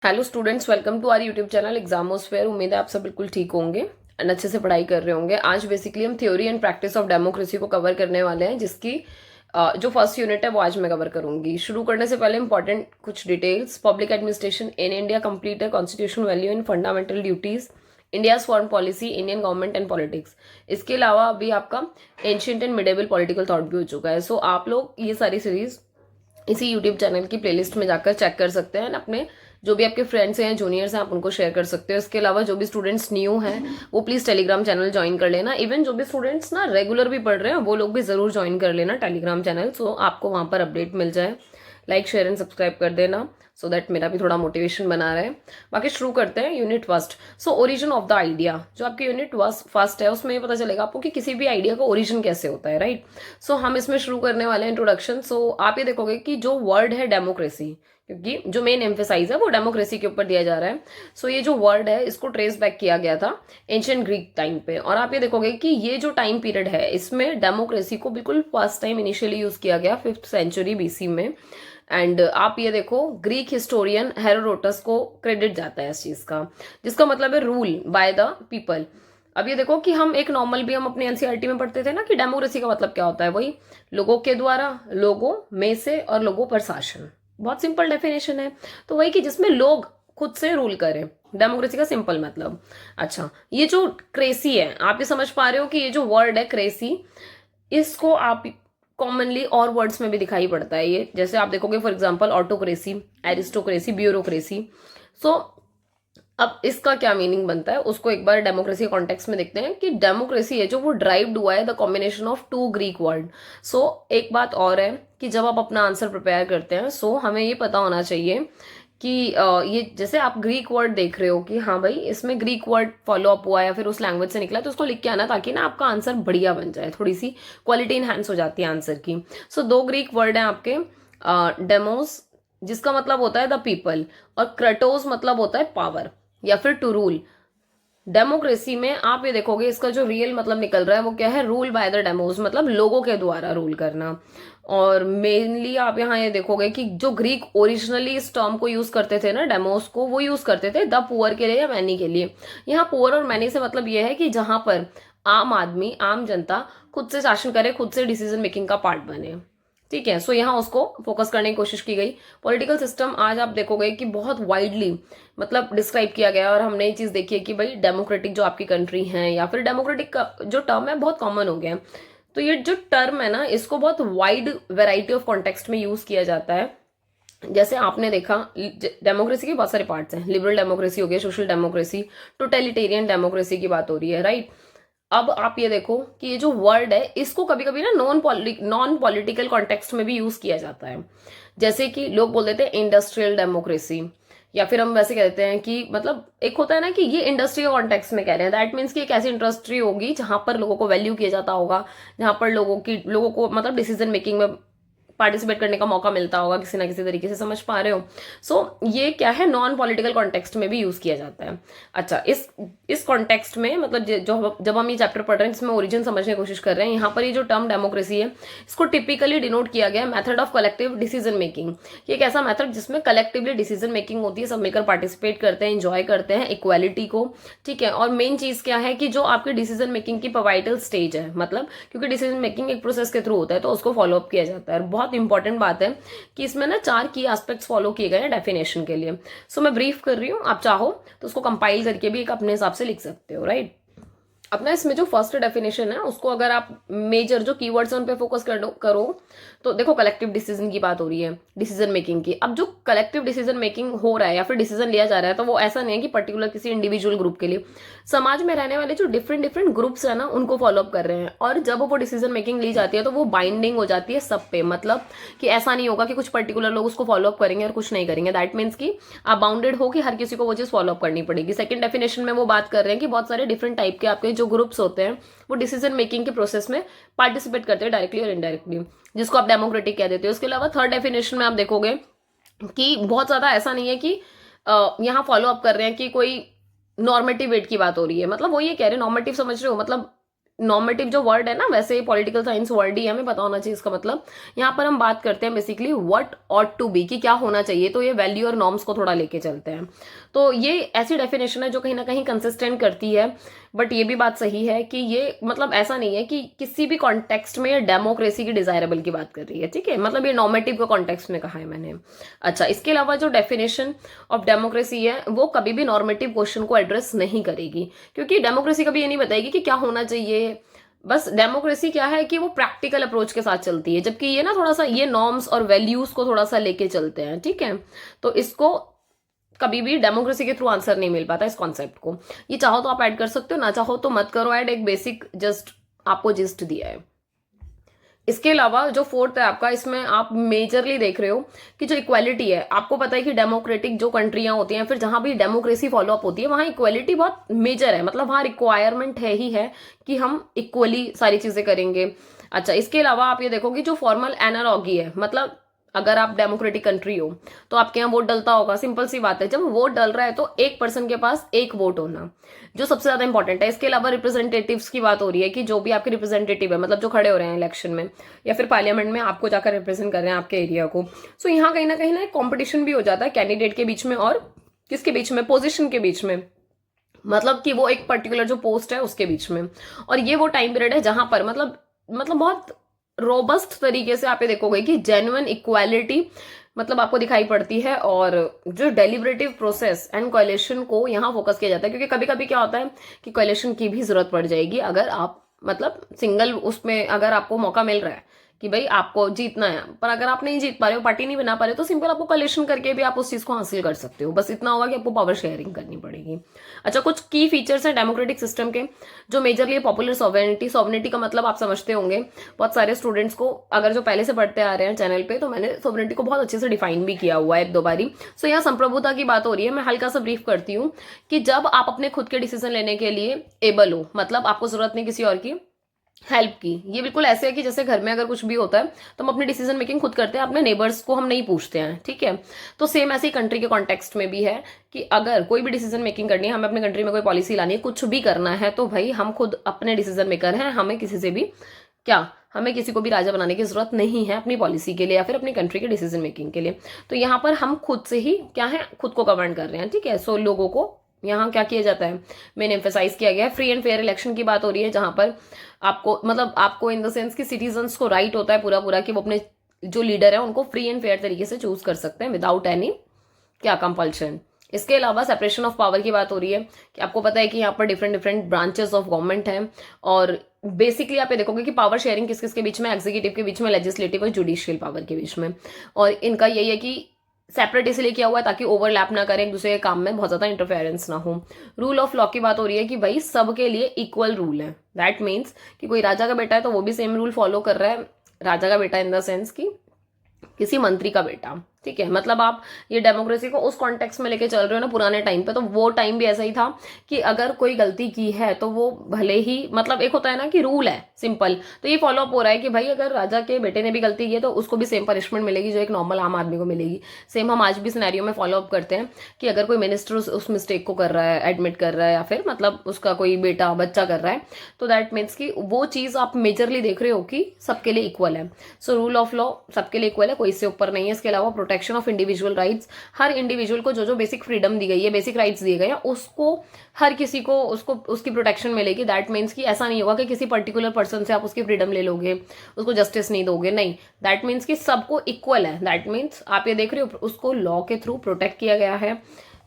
Hello students, welcome to our YouTube channel Examosphere. उम्मीद है आप सब बिल्कुल ठीक होंगे एंड अच्छे से पढ़ाई कर रहे होंगे। आज बेसिकली हम theory and practice of democracy को कवर करने वाले हैं, जिसकी जो फर्स्ट यूनिट है वो आज मैं कवर करूंगी। शुरू करने से पहले इंपॉर्टेंट कुछ details. Public administration in India complete है constitutional value and fundamental duties, India's foreign policy, Indian government and politics. इसके अलावा अभी आपका ancient and medieval political thought भी हो चुका है। सो आप लोग ये सारी सीरीज इसी यूट्यूब चैनल की प्लेलिस्ट में जाकर चेक कर सकते हैं। अपने जो भी आपके फ्रेंड्स हैं, जूनियर्स हैं, आप उनको शेयर कर सकते हो। इसके अलावा जो भी स्टूडेंट्स न्यू हैं वो प्लीज टेलीग्राम चैनल ज्वाइन कर लेना। इवन जो भी स्टूडेंट्स ना रेगुलर भी पढ़ रहे हैं वो लोग भी जरूर ज्वाइन कर लेना टेलीग्राम चैनल, सो आपको वहां पर अपडेट मिल जाए। लाइक शेयर एंड सब्सक्राइब कर देना सो दैट मेरा भी थोड़ा मोटिवेशन बना रहे। बाकी शुरू करते हैं unit first. So origin of the idea, जो आपकी यूनिट फर्स्ट है उसमें ये पता चलेगा आपको कि किसी भी आइडिया का ओरिजिन कैसे होता है, राइट। सो हम इसमें शुरू करने वाले हैं इंट्रोडक्शन। सो आप ये देखोगे कि जो वर्ड है डेमोक्रेसी, क्योंकि जो मेन एम्फेसाइज है वो डेमोक्रेसी के ऊपर दिया जा रहा है। सो ये जो वर्ड है इसको ट्रेस बैक किया गया था एंशियंट ग्रीक टाइम पे। और आप ये देखोगे कि ये जो टाइम पीरियड है इसमें डेमोक्रेसी को बिल्कुल फर्स्ट टाइम इनिशियली यूज किया गया 5th सेंचुरी बीसी में। एंड आप ये देखो ग्रीक हिस्टोरियन हेरोडोटस को क्रेडिट जाता है इस चीज का, जिसका मतलब है रूल बाय द पीपल। अब ये देखो कि हम एक नॉर्मल भी हम अपने एनसीईआरटी में पढ़ते थे ना कि डेमोक्रेसी का मतलब क्या होता है, वही लोगों के द्वारा, लोगों में से और लोगों पर शासन। बहुत सिंपल डेफिनेशन है। तो वही कि जिसमें लोग खुद से रूल करें, डेमोक्रेसी का सिंपल मतलब। अच्छा, ये जो क्रेसी है, आप ये समझ पा रहे हो कि ये जो वर्ड है क्रेसी, इसको आप कॉमनली और वर्ड्स में भी दिखाई पड़ता है। ये जैसे आप देखोगे for example autocracy, aristocracy, bureaucracy. So अब इसका क्या मीनिंग बनता है उसको एक बार डेमोक्रेसी के कॉन्टेक्स्ट में देखते हैं कि डेमोक्रेसी है जो वो ड्राइव्ड हुआ है the combination of two Greek word. So एक बात और है कि जब आप अपना आंसर प्रिपेयर करते हैं सो हमें ये पता होना चाहिए कि ये जैसे आप ग्रीक वर्ड देख रहे हो कि हाँ भाई इसमें ग्रीक वर्ड फॉलो अप हुआ है या फिर उस लैंग्वेज से निकला, तो उसको लिख के आना ताकि ना आपका आंसर बढ़िया बन जाए, थोड़ी सी क्वालिटी इनहैंस हो जाती है आंसर की। सो दो ग्रीक वर्ड हैं आपके, डेमोस जिसका मतलब होता है द पीपल, और क्रटोस मतलब होता है पावर या फिर टू रूल। डेमोक्रेसी में आप ये देखोगे इसका जो रियल मतलब निकल रहा है वो क्या है, रूल बाय द डेमोस, मतलब लोगों के द्वारा रूल करना। और मेनली आप यहाँ ये देखोगे कि जो ग्रीक ओरिजिनली इस टर्म को यूज करते थे ना, डेमोस को, वो यूज करते थे द पुअर के लिए या मैनी के लिए। यहाँ पुअर और मैनी से मतलब ये है कि जहां पर आम आदमी, आम जनता खुद से शासन करे, खुद से डिसीजन मेकिंग का पार्ट बने। ठीक है, सो यहाँ उसको फोकस करने की कोशिश की गई। पॉलिटिकल सिस्टम आज आप देखोगे कि बहुत वाइडली मतलब डिस्क्राइब किया गया, और हमने ये चीज देखी है कि भाई डेमोक्रेटिक जो आपकी कंट्री है या फिर डेमोक्रेटिक का जो टर्म है बहुत कॉमन हो गया है। तो ये जो टर्म है ना इसको बहुत वाइड वेराइटी ऑफ कॉन्टेक्स्ट में यूज किया जाता है। जैसे आपने देखा डेमोक्रेसी के बहुत सारे पार्ट्स हैं, लिबरल डेमोक्रेसी हो गया, सोशल डेमोक्रेसी, टोटलिटेरियन डेमोक्रेसी की बात हो रही है, राइट। अब आप ये देखो कि ये जो वर्ड है इसको कभी कभी ना नॉन पॉलिटिकल कॉन्टेक्स्ट में भी यूज किया जाता है। जैसे कि लोग बोल देते हैं इंडस्ट्रियल डेमोक्रेसी, या फिर हम वैसे कहते हैं कि मतलब एक होता है ना कि ये इंडस्ट्री के कॉन्टेक्स्ट में कह रहे हैं, दैट मीन्स कि एक ऐसी इंडस्ट्री होगी जहां पर लोगों को वैल्यू किया जाता होगा, जहां पर लोगों को मतलब डिसीजन मेकिंग में पार्टिसिपेट करने का मौका मिलता होगा किसी ना किसी तरीके से, समझ पा रहे हो। सो ये क्या है, नॉन पॉलिटिकल कॉन्टेक्स्ट में भी यूज किया जाता है। अच्छा, इस कॉन्टेक्स्ट में मतलब जो जब हम ये चैप्टर पढ़ रहे हैं जिसमें ओरिजिन समझने की कोशिश कर रहे हैं, यहाँ पर ये जो टर्म डेमोक्रेसी है इसको टिपिकली डिनोट किया गया है method of collective decision making. ये एक ऐसा मेथड जिसमें कलेक्टिवली डिसीजन मेकिंग होती है, सब मिलकर पार्टिसिपेट करते हैं, इंजॉय करते हैं इक्वालिटी को। ठीक है, और मेन चीज क्या है कि जो आपकी डिसीजन मेकिंग की पवाइटल स्टेज है, मतलब क्योंकि डिसीजन मेकिंग एक प्रोसेस के थ्रू होता है तो उसको फॉलो अप किया जाता है। बहुत इंपॉर्टेंट बात है कि इसमें ना 4 की एस्पेक्ट्स फॉलो किए गए हैं डेफिनेशन के लिए। सो मैं ब्रीफ कर रही हूँ, आप चाहो तो उसको कंपाइल करके भी एक अपने हिसाब से लिख सकते हो, राइट। अपना इसमें जो फर्स्ट डेफिनेशन है उसको अगर आप मेजर जो कीवर्ड्स हैं उन पे फोकस करो तो देखो कलेक्टिव डिसीजन की बात हो रही है, डिसीजन मेकिंग की। अब जो कलेक्टिव डिसीजन मेकिंग हो रहा है या फिर डिसीजन लिया जा रहा है तो वो ऐसा नहीं है कि पर्टिकुलर किसी इंडिविजुअल ग्रुप के लिए, समाज में रहने वाले जो डिफरेंट डिफरेंट ग्रुप्स है ना उनको फॉलो अप कर रहे हैं। और जब वो डिसीजन मेकिंग ली जाती है तो वो बाइंडिंग हो जाती है सब पे, मतलब कि ऐसा नहीं होगा कि कुछ पर्टिकुलर लोग उसको फॉलो अप करेंगे और कुछ नहीं करेंगे। दैट मीन्स कि आप बाउंडेड हो कि हर किसी को वो चीज फॉलो अप करनी पड़ेगी। सेकंड डेफिनेशन में वो बात कर रहे हैं कि बहुत सारे डिफरेंट टाइप के आपके जो ग्रुप्स होते हैं वो डिसीजन मेकिंग के प्रोसेस में पार्टिसिपेट करते हैं डायरेक्टली और इनडायरेक्टली, जिसको आप डेमोक्रेटिक कह देते हो। उसके अलावा थर्ड डेफिनेशन में आप देखोगे कि बहुत ज्यादा ऐसा नहीं है कि यहाँ फॉलो अप कर रहे हैं कि कोई नॉर्मेटिव वेट की बात हो रही है, मतलब वो ये कह रहे हैं, नॉर्मेटिव समझ रहे हो, मतलब नॉर्मेटिव जो वर्ड है ना, वैसे ही पॉलिटिकल साइंस वर्ड ही है, हमें पता होना चाहिए इसका मतलब। यहाँ पर हम बात करते हैं basically what ought to be, कि क्या होना चाहिए, तो ये वैल्यू और नॉर्म्स को थोड़ा लेके चलते हैं। तो ये ऐसी डेफिनेशन है जो कहीं ना कहीं कंसिस्टेंट करती है। बट ये भी बात सही है कि ये मतलब ऐसा नहीं है कि किसी भी कॉन्टेक्स्ट में डेमोक्रेसी की डिजायरेबल की बात कर रही है, ठीक है, मतलब ये नॉर्मेटिव का कॉन्टेक्स्ट में कहा है मैंने। अच्छा, इसके अलावा जो डेफिनेशन ऑफ डेमोक्रेसी है वो कभी भी नॉर्मेटिव क्वेश्चन को एड्रेस नहीं करेगी, क्योंकि डेमोक्रेसी कभी ये नहीं बताएगी कि क्या होना चाहिए। बस डेमोक्रेसी क्या है कि वो प्रैक्टिकल अप्रोच के साथ चलती है, जबकि ये ना थोड़ा सा ये नॉर्म्स और वैल्यूज को थोड़ा सा लेके चलते हैं, ठीक है। तो इसको कभी भी डेमोक्रेसी के थ्रू आंसर नहीं मिल पाता इस कॉन्सेप्ट को। ये चाहो तो आप ऐड कर सकते हो, ना चाहो तो मत करो ऐड, एक बेसिक जस्ट आपको जिस्ट दिया है। इसके अलावा जो फोर्थ है आपका, इसमें आप मेजरली देख रहे हो कि जो इक्वालिटी है, आपको पता है कि डेमोक्रेटिक जो कंट्रियां होती हैं, फिर जहां भी डेमोक्रेसी फॉलो अप होती है, वहां इक्वालिटी बहुत मेजर है, मतलब वहां रिक्वायरमेंट है ही है कि हम इक्वली सारी चीजें करेंगे। अच्छा, इसके अलावा आप ये देखोगे जो फॉर्मल एनालॉगी है, मतलब अगर आप डेमोक्रेटिक कंट्री हो तो आपके यहाँ वोट डलता होगा, सिंपल सी बात है, जब वोट डल रहा है तो एक पर्सन के पास एक वोट होना जो सबसे ज्यादा इंपॉर्टेंट है। इसके अलावा रिप्रेजेंटेटिव्स की बात हो रही है कि जो भी आपके रिप्रेजेंटेटिव है, मतलब जो खड़े हो रहे हैं इलेक्शन में या फिर पार्लियामेंट में, आपको जाकर रिप्रेजेंट कर रहे हैं आपके एरिया को। सो यहाँ कहीं ना कॉम्पिटिशन भी हो जाता है कैंडिडेट के बीच में और किसके बीच में, पोजिशन के बीच में, मतलब कि वो एक पर्टिकुलर जो पोस्ट है उसके बीच में। और ये वो टाइम पीरियड है जहां पर मतलब बहुत रोबस्ट तरीके से आप ये देखोगे कि जेन्युइन इक्वालिटी मतलब आपको दिखाई पड़ती है, और जो डेलिब्रेटिव प्रोसेस एंड कोएलिशन को यहाँ फोकस किया जाता है। क्योंकि कभी कभी क्या होता है कि कोएलिशन की भी जरूरत पड़ जाएगी अगर आप मतलब सिंगल उसमें अगर आपको मौका मिल रहा है कि भाई आपको जीतना है, पर अगर आप नहीं जीत पा रहे हो, पार्टी नहीं बना पा रहे हो, तो सिंपल आपको कोएलिशन करके भी आप उस चीज को हासिल कर सकते हो। बस इतना होगा कि आपको पावर शेयरिंग करनी पड़ेगी। अच्छा, कुछ की फीचर्स हैं डेमोक्रेटिक सिस्टम के जो मेजरली पॉपुलर सॉवरेनिटी। सॉवरेनिटी का मतलब आप समझते होंगे, बहुत सारे स्टूडेंट्स को अगर जो पहले से पढ़ते आ रहे हैं चैनल पे, तो मैंने सॉवरेनिटी को बहुत अच्छे से डिफाइन भी किया हुआ है एक दो बारी। सो यहाँ संप्रभुता की बात हो रही है, मैं हल्का सा ब्रीफ करती हूँ कि जब आप अपने खुद के डिसीजन लेने के लिए एबल हो, मतलब आपको जरूरत नहीं किसी और की हेल्प की। ये बिल्कुल ऐसे है कि जैसे घर में अगर कुछ भी होता है तो हम अपनी डिसीजन मेकिंग खुद करते हैं, अपने नेबर्स को हम नहीं पूछते हैं, ठीक है। तो सेम ऐसे ही कंट्री के कॉन्टेक्स्ट में भी है कि अगर कोई भी डिसीजन मेकिंग करनी है, हमें अपनी कंट्री में कोई पॉलिसी लानी है, कुछ भी करना है, तो भाई हम खुद अपने डिसीजन मेकर हैं, हमें किसी से भी क्या, हमें किसी को भी राजा बनाने की जरूरत नहीं है अपनी पॉलिसी के लिए या फिर अपनी कंट्री के डिसीजन मेकिंग के लिए। तो यहाँ पर हम खुद से ही क्या है, खुद को गवर्न कर रहे हैं, ठीक है। सो लोगों को यहाँ क्या किया जाता है, मेन एम्फेसाइज किया गया है। फ्री एंड फेयर इलेक्शन की बात हो रही है, जहां पर आपको मतलब आपको इन द सेंस कि सिटीजन्स को राइट होता है पूरा पूरा कि वो अपने जो लीडर है उनको फ्री एंड फेयर तरीके से चूज कर सकते हैं विदाउट एनी क्या कंपल्शन। इसके अलावा सेपरेशन ऑफ पावर की बात हो रही है कि आपको पता है कि यहाँ पर different different branches of government हैं, और बेसिकली आप ये देखोगे कि पावर शेयरिंग किस किस के बीच में, एग्जीक्यूटिव के बीच में, लेजिस्लेटिव और जुडिशियल पावर के बीच में। और इनका यही है कि सेपरेट इसलिए किया हुआ है ताकि ओवरलैप ना करें, एक दूसरे के काम में बहुत ज्यादा इंटरफेरेंस ना हो। रूल ऑफ लॉ की बात हो रही है कि भाई सबके लिए इक्वल रूल है। दैट मीन्स कि कोई राजा का बेटा है तो वो भी सेम रूल फॉलो कर रहा है, राजा का बेटा इन द सेंस कि किसी मंत्री का बेटा, ठीक है। मतलब आप ये डेमोक्रेसी को उस कॉन्टेक्स्ट में लेके चल रहे हो ना पुराने टाइम पे, तो वो टाइम भी ऐसा ही था कि अगर कोई गलती की है तो वो भले ही मतलब एक होता है ना कि रूल है सिंपल, तो ये फॉलो अप हो रहा है कि भाई अगर राजा के बेटे ने भी गलती की है तो उसको भी सेम पनिशमेंट मिलेगी जो एक नॉर्मल आम आदमी को मिलेगी। सेम हम आज भी सिनेरियो में फॉलो अप करते हैं कि अगर कोई मिनिस्टर उस मिस्टेक को कर रहा है, एडमिट कर रहा है, या फिर मतलब उसका कोई बेटा बच्चा कर रहा है, तो दैट मीन्स कि वो चीज आप मेजरली देख रहे हो कि सबके लिए इक्वल है। सो रूल ऑफ लॉ सबके लिए इक्वल है, कोई इससे ऊपर नहीं है। इसके अलावा protection of individual rights, her individual को जो जो बेसिक फ्रीडम दी गई है, बेसिक राइट्स दिए गए हैं, उसको हर किसी को उसको उसकी प्रोटेक्शन मिलेगी। दैट मीन्स कि ऐसा नहीं होगा कि किसी पर्टिकुलर पर्सन से आप उसकी फ्रीडम ले लोगे, उसको जस्टिस नहीं दोगे, नहीं। दैट मीन्स कि सबको इक्वल है। दैट मीन्स आप ये देख रहे हो उसको लॉ के थ्रू प्रोटेक्ट किया गया है।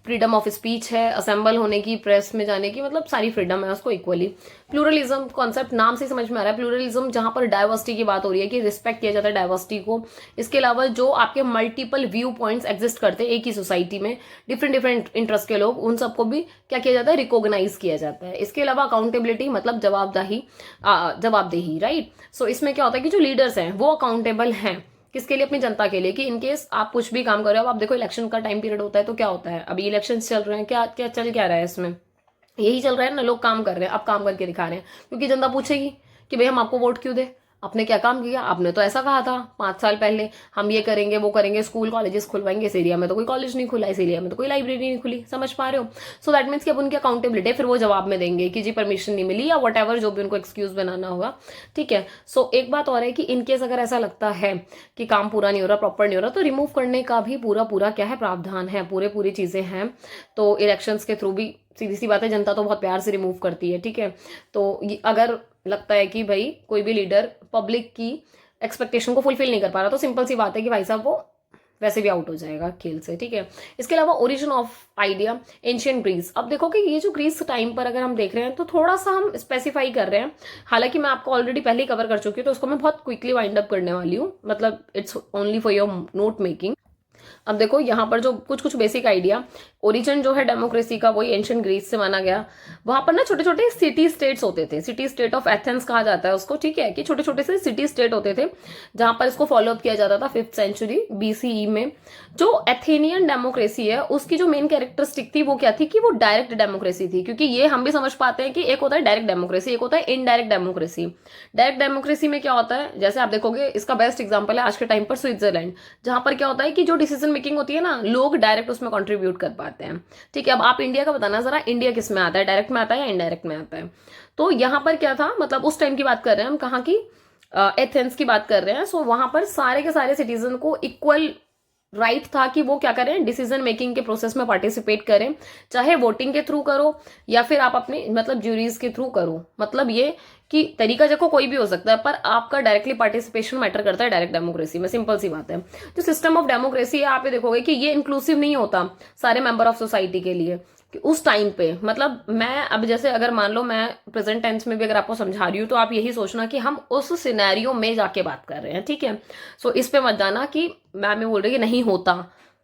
फ्रीडम ऑफ स्पीच है, असेंबल होने की, प्रेस में जाने की, मतलब सारी फ्रीडम है उसको इक्वली। प्लूरलिज्म कॉन्सेप्ट नाम से समझ में आ रहा है, प्लूरलिज्म जहां पर डाइवर्सिटी की बात हो रही है कि रिस्पेक्ट किया जाता है डाइवर्सिटी को। इसके अलावा जो आपके मल्टीपल व्यू पॉइंट्स एग्जिस्ट करते हैं एक ही सोसाइटी में, डिफरेंट डिफरेंट इंटरेस्ट के लोग, उन सबको भी क्या किया जाता है, रिकॉग्नाइज किया जाता है। इसके अलावा अकाउंटेबिलिटी मतलब जवाबदेही, राइट। सो इसमें क्या होता है कि जो लीडर्स हैं वो अकाउंटेबल हैं किसके लिए, अपनी जनता के लिए, कि इनकेस आप कुछ भी काम कर रहे हो। अब आप देखो इलेक्शन का टाइम पीरियड होता है तो क्या होता है, अभी इलेक्शन चल रहे हैं, क्या क्या चल क्या रहा है इसमें, यही चल रहा है ना, लोग काम कर रहे हैं, अब काम करके दिखा रहे हैं, क्योंकि जनता पूछेगी कि भाई हम आपको वोट क्यों दे, आपने क्या काम किया? आपने तो ऐसा कहा था 5 साल पहले, हम ये करेंगे वो करेंगे, स्कूल कॉलेजेस खुलवाएंगे, इस एरिया में तो कोई कॉलेज नहीं खुला, इस एरिया में तो कोई लाइब्रेरी नहीं खुली। समझ पा रहे हो? सो दैट मीन्स कि अब उनकी अकाउंटेबिलिटी फिर वो जवाब में देंगे कि जी परमिशन नहीं मिली या वट एवर, जो भी उनको एक्सक्यूज बनाना होगा। ठीक है। सो एक बात और है कि इनकेस अगर ऐसा लगता है कि काम पूरा नहीं हो रहा, प्रॉपर नहीं हो रहा, तो रिमूव करने का भी पूरा पूरा क्या है, प्रावधान है, पूरी चीजें हैं। तो इलेक्शंस के थ्रू भी सीधी सी बात है, जनता तो बहुत प्यार से रिमूव करती है। ठीक है। तो अगर लगता है कि भाई कोई भी लीडर पब्लिक की एक्सपेक्टेशन को फुलफिल नहीं कर पा रहा, तो सिंपल सी बात है कि भाई साहब वो वैसे भी आउट हो जाएगा खेल से। ठीक है। इसके अलावा origin of idea, ancient Greece. अब देखो कि ये जो ग्रीस टाइम पर अगर हम देख रहे हैं तो थोड़ा सा हम स्पेसिफाई कर रहे हैं, हालांकि मैं आपको ऑलरेडी पहले ही कवर कर चुकी हूँ, तो उसको मैं बहुत क्विकली वाइंड अप करने वाली हूँ, मतलब it's only for your note making. अब देखो यहाँ पर जो कुछ कुछ बेसिक आइडिया, ओरिजिन जो है डेमोक्रेसी का वही एंशियंट ग्रीस से माना गया। वहां पर ना छोटे छोटे सिटी स्टेट्स होते थे, सिटी स्टेट ऑफ एथेंस कहा जाता है उसको। ठीक है। कि छोटे छोटे से सिटी स्टेट होते थे जहां पर इसको फॉलो अप किया जाता था 5th सेंचुरी BCE में। जो एथेनियन डेमोक्रेसी है उसकी जो मेन कैरेक्टरिस्टिक थी वो क्या थी कि वो डायरेक्ट डेमोक्रेसी थी, क्योंकि ये हम भी समझ पाते हैं कि एक होता है डायरेक्ट डेमोक्रेसी, एक होता है इनडायरेक्ट डेमोक्रेसी। डायरेक्ट डेमोक्रेसी में क्या होता है, जैसे आप देखोगे इसका बेस्ट एग्जांपल है आज के टाइम पर स्विट्जरलैंड, जहां पर क्या होता है कि जो डिसीजन मेकिंग होती है ना, लोग डायरेक्ट उसमें कंट्रीब्यूट कर पाते हैं। ठीक है। अब आप इंडिया का बताना जरा, इंडिया किस में आता है, डायरेक्ट में आता है या इनडायरेक्ट में आता है? तो यहां पर क्या था, मतलब उस टाइम की बात कर रहे हैं हम, कहाँ की, एथेंस की बात कर रहे हैं। सो वहां पर सारे के सारे सिटीजन को इक्वल राइट था कि वो क्या करें, डिसीजन मेकिंग के प्रोसेस में पार्टिसिपेट करें, चाहे वोटिंग के थ्रू करो या फिर आप अपने मतलब ज्यूरीज के थ्रू करो। मतलब ये कि तरीका देखो कोई भी हो सकता है, पर आपका डायरेक्टली पार्टिसिपेशन मैटर करता है डायरेक्ट डेमोक्रेसी में। सिंपल सी बात है। जो सिस्टम ऑफ डेमोक्रेसी है, आप ये देखोगे कि ये इंक्लूसिव नहीं होता सारे मेंबर ऑफ सोसाइटी के लिए कि उस टाइम पे, मतलब मैं अब जैसे अगर मान लो मैं प्रेजेंट टेंस में भी अगर आपको समझा रही हूँ तो आप यही सोचना कि हम उस सिनेरियो में जाके बात कर रहे हैं। ठीक है। सो इस पे मत जाना कि मैम ये बोल रही है कि नहीं होता,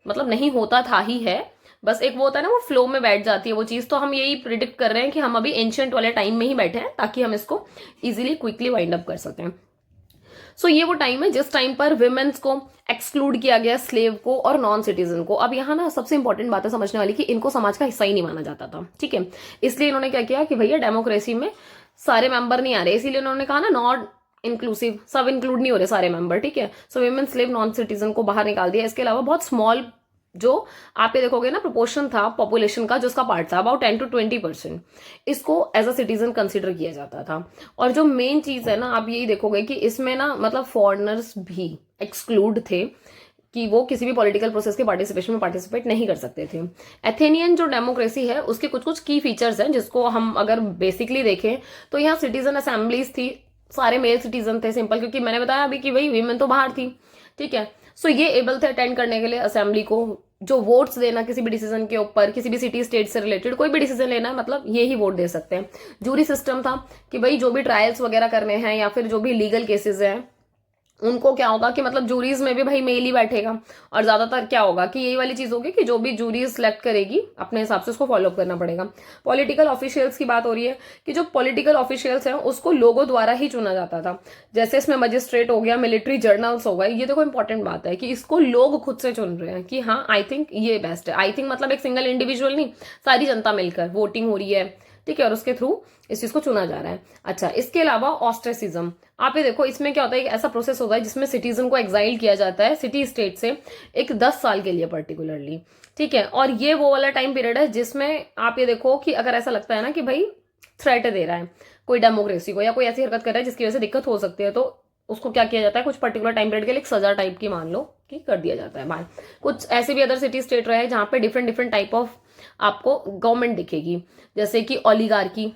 मतलब नहीं होता था ही है, बस एक वो होता है ना, वो फ्लो में बैठ जाती है वो चीज। तो हम यही प्रिडिक्ट कर रहे हैं कि हम अभी एंशियंट वाले टाइम में ही बैठे हैं ताकि हम इसको इजीली क्विकली वाइंड अप कर सकें। सो ये वो टाइम है जिस टाइम पर विमेन्स को एक्सक्लूड किया गया, स्लेव को और नॉन सिटीजन को। अब यहाँ ना सबसे इंपॉर्टेंट बात है समझने वाली कि इनको समाज का हिस्सा ही नहीं माना जाता था। ठीक है। इसलिए इन्होंने क्या किया कि भैया डेमोक्रेसी में सारे मेंबर नहीं आ रहे, इसीलिए उन्होंने कहा ना नॉट इंक्लूसिव, सब इंक्लूड नहीं हो रहे सारे मेंबर। ठीक है। सो विमेन, स्लेव, नॉन सिटीजन को बाहर निकाल दिया। इसके अलावा बहुत स्मॉल जो आप ये देखोगे ना प्रोपोर्शन था पॉपुलेशन का, जो उसका पार्ट था अबाउट 10 to 20%, इसको एज अ सिटीजन कंसिडर किया जाता था। और जो मेन चीज है ना, आप यही देखोगे कि इसमें ना मतलब फॉरेनर्स भी एक्सक्लूड थे कि वो किसी भी पॉलिटिकल प्रोसेस के पार्टिसिपेशन में पार्टिसिपेट नहीं कर सकते थे। एथेनियन जो डेमोक्रेसी है उसके कुछ कुछ की फीचर्स हैं जिसको हम अगर बेसिकली देखें तो यहाँ सिटीजन असेंबलीज थी, सारे मेल सिटीजन थे। सिंपल, क्योंकि मैंने बताया अभी कि भाई वीमेन तो बाहर थी। ठीक है। सो ये एबल थे अटेंड करने के लिए असेंबली को, जो वोट्स देना किसी भी डिसीजन के ऊपर, किसी भी सिटी स्टेट से रिलेटेड कोई भी डिसीजन लेना है, मतलब ये ही वोट दे सकते हैं। जूरी सिस्टम था कि भाई जो भी ट्रायल्स वगैरह करने हैं या फिर जो भी लीगल केसेस हैं उनको क्या होगा कि मतलब जूरीज में भी भाई मेल ही बैठेगा। और ज्यादातर क्या होगा कि यही वाली चीज होगी कि जो भी जूरीज सिलेक्ट करेगी अपने हिसाब से उसको फॉलो अप करना पड़ेगा। पॉलिटिकल ऑफिशियल्स की बात हो रही है कि जो पॉलिटिकल ऑफिशियल्स हैं उसको लोगों द्वारा ही चुना जाता था। जैसे इसमें मजिस्ट्रेट हो गया, मिलिट्री जर्नल्स हो गए, ये देखो इंपॉर्टेंट बात है कि इसको लोग खुद से चुन रहे हैं कि हाँ आई थिंक ये बेस्ट है। आई थिंक मतलब एक सिंगल इंडिविजुअल नहीं, सारी जनता मिलकर वोटिंग हो रही है। ठीक है। और उसके थ्रू इस चीज को चुना जा रहा है। अच्छा, इसके अलावा ऑस्ट्रेसिज्म, आप ये देखो इसमें क्या होता है, एक ऐसा प्रोसेस होता है जिसमें सिटीजन को एक्साइल किया जाता है सिटी स्टेट से एक 10 साल के लिए पर्टिकुलरली। ठीक है। और ये वो वाला टाइम पीरियड है जिसमें आप ये देखो कि अगर ऐसा लगता है ना कि भाई थ्रेट दे रहा है कोई डेमोक्रेसी को या कोई ऐसी हरकत कर रहा है जिसकी वजह से दिक्कत हो सकती है, तो उसको क्या किया जाता है, कुछ पर्टिकुलर टाइम पीरियड के लिए एक सजा टाइप की मान लो कि कर दिया जाता है बाहर। कुछ ऐसे भी अदर सिटी स्टेट रहे जहां पे डिफरेंट डिफरेंट टाइप ऑफ आपको गवर्नमेंट दिखेगी, जैसे कि ओलिगार्की,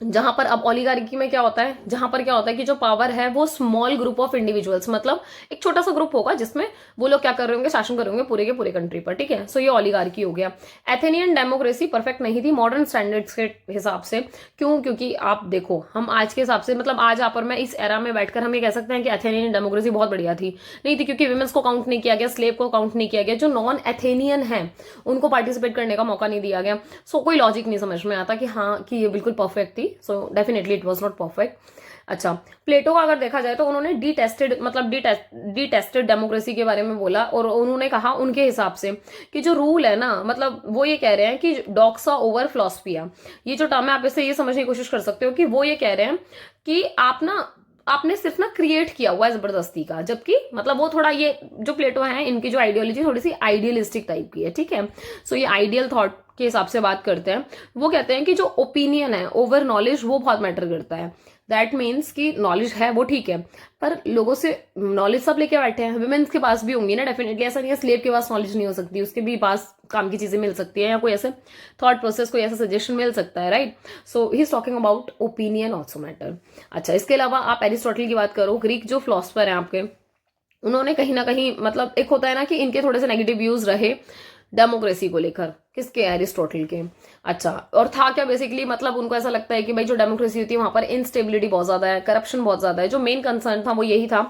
जहां पर अब ओलिगार्की में क्या होता है, जहां पर क्या होता है कि जो पावर है वो स्मॉल ग्रुप ऑफ इंडिविजुअल्स, मतलब एक छोटा सा ग्रुप होगा जिसमें वो लोग क्या कर रहे होंगे, शासन कर रहे होंगे पूरे के पूरे कंट्री पर। ठीक है। सो ये ओलिगार्की हो गया। एथेनियन डेमोक्रेसी परफेक्ट नहीं थी मॉडर्न स्टैंडर्ड्स के हिसाब से। क्यों? क्योंकि आप देखो हम आज के हिसाब से, मतलब आज आप और मैं इस एरा में बैठकर हम ये कह सकते हैं कि एथेनियन डेमोक्रेसी बहुत बढ़िया थी, नहीं थी, क्योंकि विमेंस को काउंट नहीं किया गया, स्लेव को काउंट नहीं किया गया, जो नॉन एथेनियन है उनको पार्टिसिपेट करने का मौका नहीं दिया गया। सो कोई लॉजिक नहीं समझ में आता कि हाँ कि ये बिल्कुल परफेक्ट थी। So definitely it was not perfect. अच्छा, प्लेटो का अगर देखा जाए तो उन्होंने डी टेस्टेड डेमोक्रेसी के बारे में बोला, और उन्होंने कहा उनके हिसाब से कि जो रूल है ना, मतलब वो ये कह रहे हैं कि डॉक्सा ओवर फिलोसफिया, ये जो टर्म है आप इससे ये समझने की कोशिश कर सकते हो कि वो ये कह रहे हैं कि आप ना आपने सिर्फ ना क्रिएट किया हुआ है जबरदस्ती का, जबकि मतलब वो थोड़ा, ये जो प्लेटो है इनकी जो आइडियोलॉजी थोड़ी सी आइडियलिस्टिक टाइप की है, ठीक है। सो ये आइडियल थॉट के हिसाब से बात करते हैं। वो कहते हैं कि जो ओपिनियन है ओवर नॉलेज वो बहुत मैटर करता है। दैट मीन्स कि नॉलेज है वो ठीक है, पर लोगों से नॉलेज सब लेके बैठे हैं, वुमेन्स के पास भी होंगी ना डेफिनेटली, ऐसा नहीं है स्लेव के पास नॉलेज नहीं हो सकती, उसके भी पास काम की चीजें मिल सकती है, या कोई ऐसे थॉट प्रोसेस, कोई ऐसा सजेशन मिल सकता है, right. So he is talking about opinion also matter. अच्छा, इसके अलावा आप एरिस्टोटल की बात करो, ग्रीक जो फिलोसफर हैं आपके, उन्होंने कहीं ना कहीं मतलब एक होता है ना कि इनके थोड़े से नेगेटिव व्यूज रहे डेमोक्रेसी को लेकर, किसके, एरिस्टोटल के। अच्छा, और था क्या बेसिकली, मतलब उनको ऐसा लगता है कि भाई जो डेमोक्रेसी होती है वहां पर इंस्टेबिलिटी बहुत ज्यादा है, करप्शन बहुत ज्यादा है। जो मेन कंसर्न था वो यही था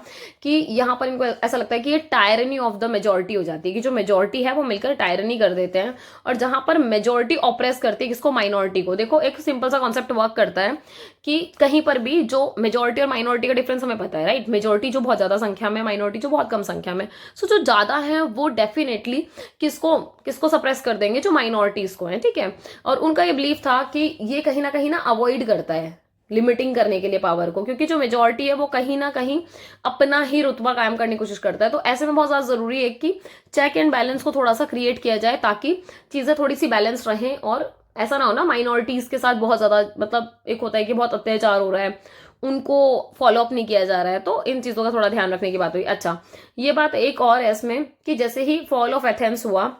कि यहाँ पर इनको ऐसा लगता है कि ये टायरनी ऑफ द मेजोरिटी हो जाती है, कि जो मेजोरिटी है वो मिलकर टायरनी कर देते हैं, और जहां पर मेजोरिटी ऑप्रेस करती है किसको, माइनॉरिटी को। देखो एक सिंपल सा कॉन्सेप्ट वर्क करता है कि कहीं पर भी जो मेजोरिटी और माइनॉरिटी का डिफरेंस हमें पता है, राइट। मेजोरिटी जो बहुत ज्यादा संख्या में, माइनॉरिटी जो बहुत कम संख्या में। सो जो ज्यादा है वो डेफिनेटली किसको किसको सप्रेस कर देंगे, जो माइनॉरिटीज को है, ठीक है। और उनका ये बिलीफ था कि ये कहीं ना अवॉइड करता है लिमिटिंग करने के लिए पावर को, क्योंकि जो मेजोरिटी है वो कहीं ना कहीं अपना ही रुतबा कायम करने की कोशिश करता है। तो ऐसे में बहुत ज्यादा जरूरी है कि चेक एंड बैलेंस को थोड़ा सा क्रिएट किया जाए, ताकि चीजें थोड़ी सी बैलेंस रहें, और ऐसा ना हो ना माइनॉरिटीज के साथ बहुत ज्यादा, मतलब एक होता है कि बहुत अत्याचार हो रहा है, उनको फॉलो अप नहीं किया जा रहा है, तो इन चीजों का थोड़ा ध्यान रखने की बात हुई। अच्छा, ये बात एक और है इसमें कि जैसे ही फॉल ऑफ एथेंस हुआ,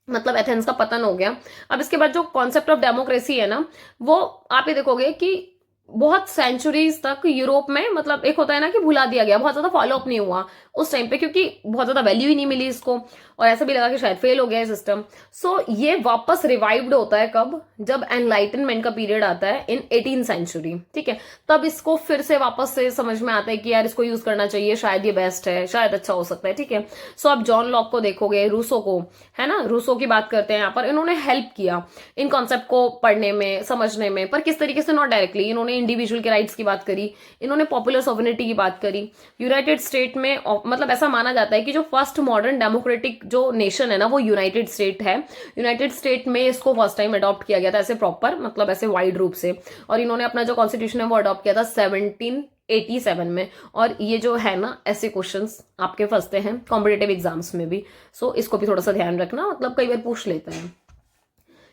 मतलब एथेंस का पतन हो गया, अब इसके बाद जो कॉन्सेप्ट ऑफ डेमोक्रेसी है ना, वो आप ये देखोगे कि बहुत सेंचुरीज तक यूरोप में, मतलब एक होता है ना कि भुला दिया गया, बहुत ज्यादा फॉलो अप नहीं हुआ उस टाइम पे, क्योंकि बहुत ज्यादा वैल्यू ही नहीं मिली इसको, और ऐसा भी लगा कि शायद फेल हो गया है सिस्टम। सो ये वापस रिवाइव्ड होता है कब, जब एनलाइटनमेंट का पीरियड आता है इन 18th सेंचुरी, ठीक है। तब इसको फिर से वापस से समझ में आता है कि यार इसको यूज करना चाहिए, शायद ये बेस्ट है, शायद अच्छा हो सकता है, ठीक है। सो आप जॉन लॉक को देखोगे, रूसो को, है ना, रूसो की बात करते हैं यहाँ पर, इन्होंने हेल्प किया इन कॉन्सेप्ट को पढ़ने में, समझने में, पर किस तरीके से, नॉट डायरेक्टली। इन्होंने इंडिविजुअल के राइट्स की बात करी, इन्होंने पॉपुलर सॉवरेनिटी की बात करी। यूनाइटेड स्टेट में मतलब ऐसा माना जाता है कि जो फर्स्ट मॉडर्न डेमोक्रेटिक जो नेशन है ना वो यूनाइटेड स्टेट है। यूनाइटेड स्टेट में इसको फर्स्ट टाइम अडॉप्ट किया गया था ऐसे प्रॉपर, मतलब ऐसे वाइड रूप से, और इन्होंने अपना जो कॉन्स्टिट्यूशन है वो अडॉप्ट किया था 1787 में। और ये जो है ना, ऐसे क्वेश्चंस आपके फंसते हैं कॉम्पिटेटिव एग्जाम्स में भी, सो इसको भी थोड़ा सा ध्यान रखना, मतलब कई बार पूछ लेते हैं।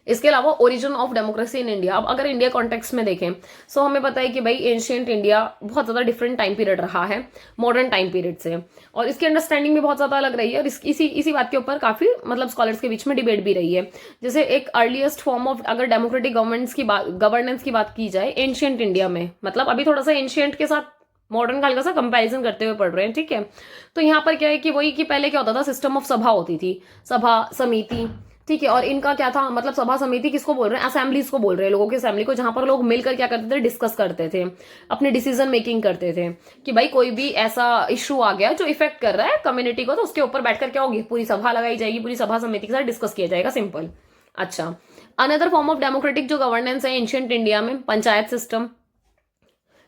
इसके अलावा origin of democracy in India, अब अगर इंडिया कॉन्टेक्स्ट में देखें, सो हमें पता है कि भाई एंशियंट इंडिया बहुत ज्यादा डिफरेंट टाइम पीरियड रहा है मॉडर्न टाइम पीरियड से, और इसकी अंडरस्टैंडिंग भी बहुत ज्यादा अलग रही है, और इसी बात के ऊपर काफी मतलब स्कॉलर्स के बीच में डिबेट भी रही है। जैसे एक अर्लीस्ट फॉर्म ऑफ अगर डेमोक्रेटिक गवर्नेंस की बात की जाए एंशियंट इंडिया में, मतलब अभी थोड़ा सा एंशियंट के साथ मॉडर्न का हल्का सा कंपैरिजन करते हुए पढ़ रहे हैं, ठीक है। तो यहाँ पर क्या है कि वही कि पहले क्या होता था, सिस्टम ऑफ सभा होती थी, सभा समिति, ठीक है। और इनका क्या था, मतलब सभा समिति किसको बोल रहे हैं, असेंबलीज को बोल रहे हैं, लोगों की असेंबली को, जहां पर लोग मिलकर क्या करते थे, डिस्कस करते थे, अपने डिसीजन मेकिंग करते थे, कि भाई कोई भी ऐसा इश्यू आ गया जो इफेक्ट कर रहा है कम्युनिटी को, तो उसके ऊपर बैठकर क्या होगी, पूरी सभा लगाई जाएगी, पूरी सभा समिति के साथ डिस्कस किया जाएगा, सिंपल। अच्छा, अनदर फॉर्म ऑफ डेमोक्रेटिक जो गवर्नेंस है एंशियंट इंडिया में, पंचायत सिस्टम,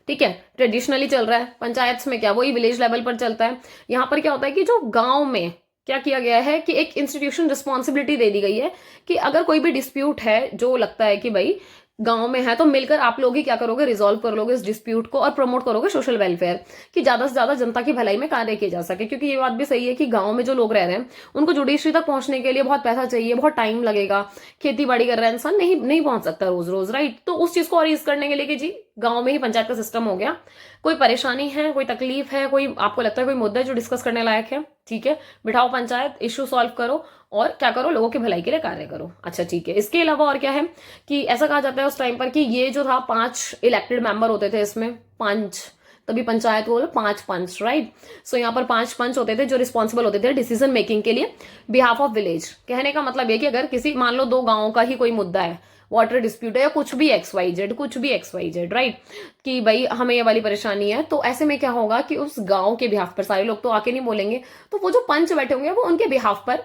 ठीक है, ट्रेडिशनली चल रहा है। पंचायत में क्या, वही विलेज लेवल पर चलता है। यहाँ पर क्या होता है कि जो गांव में क्या किया गया है कि एक इंस्टीट्यूशन रिस्पॉन्सिबिलिटी दे दी गई है कि अगर कोई भी डिस्प्यूट है जो लगता है कि भाई गांव में है, तो मिलकर आप लोग ही क्या करोगे, रिजॉल्व कर लोगे इस डिस्प्यूट को, और प्रमोट करोगे सोशल वेलफेयर, कि ज्यादा से ज्यादा जनता की भलाई में कार्य किया जा सके। क्योंकि ये बात भी सही है कि गांव में जो लोग रह रहे हैं उनको जुडिशरी तक पहुंचने के लिए बहुत पैसा चाहिए, बहुत टाइम लगेगा, खेती बाड़ी कर रहा है इंसान, नहीं पहुंच सकता रोज रोज, राइट। तो उस चीज को और ईज करने के लिए कि जी गांव में ही पंचायत का सिस्टम हो गया, कोई परेशानी है, कोई तकलीफ है, कोई आपको लगता है कोई मुद्दा है जो डिस्कस करने लायक है, ठीक है, बिठाओ पंचायत, इश्यू सॉल्व करो, और क्या करो, लोगों की भलाई के लिए कार्य करो। अच्छा, ठीक है। इसके अलावा और क्या है कि ऐसा कहा जाता है उस टाइम पर कि ये जो था 5 इलेक्टेड मेंबर होते थे, इसमें 5, तभी पंचायत को 5 पंच, राइट। सो यहाँ पर 5 पंच होते थे जो रिस्पॉन्सिबल होते थे डिसीजन मेकिंग के लिए बिहाफ ऑफ विलेज। कहने का मतलब ये कि अगर किसी, मान लो 2 गांवों का ही कोई मुद्दा है, वाटर डिस्प्यूट है या कुछ भी XYZ, राइट, कि भाई हमें ये वाली परेशानी है, तो ऐसे में क्या होगा कि उस गांव के बिहाफ पर, सारे लोग तो आके नहीं बोलेंगे, तो वो जो पंच बैठे होंगे वो उनके बिहाफ पर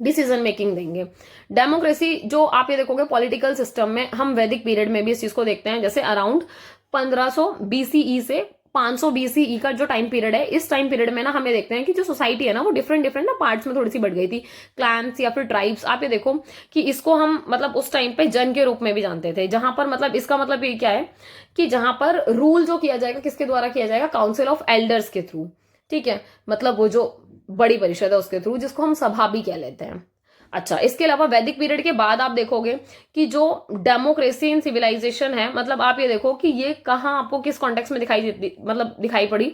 डिसीजन मेकिंग देंगे। डेमोक्रेसी जो आप ये देखोगे पॉलिटिकल सिस्टम में, हम वैदिक पीरियड में भी इस चीज को देखते हैं, जैसे अराउंड 1500 BCE से 500 BCE का जो टाइम पीरियड है, इस टाइम पीरियड में ना हमें देखते हैं कि जो सोसाइटी है ना वो डिफरेंट डिफरेंट ना पार्ट्स में थोड़ी सी बढ़ गई थी, क्लैंस या फिर ट्राइब्स। आप ये देखो कि इसको हम मतलब उस टाइम पे जन के रूप में भी जानते थे, जहां पर मतलब इसका मतलब ये क्या है कि जहां पर रूल जो किया जाएगा किसके द्वारा किया जाएगा, काउंसिल ऑफ एल्डर्स के थ्रू, ठीक है, मतलब वो जो बड़ी परिषद है उसके थ्रू, जिसको हम सभा भी कह लेते हैं। अच्छा, इसके अलावा वैदिक पीरियड के बाद आप देखोगे कि जो डेमोक्रेसी इन सिविलाइजेशन है, मतलब आप ये देखो कि ये कहाँ आपको किस कॉन्टेक्स्ट में दिखाई देती, मतलब दिखाई पड़ी,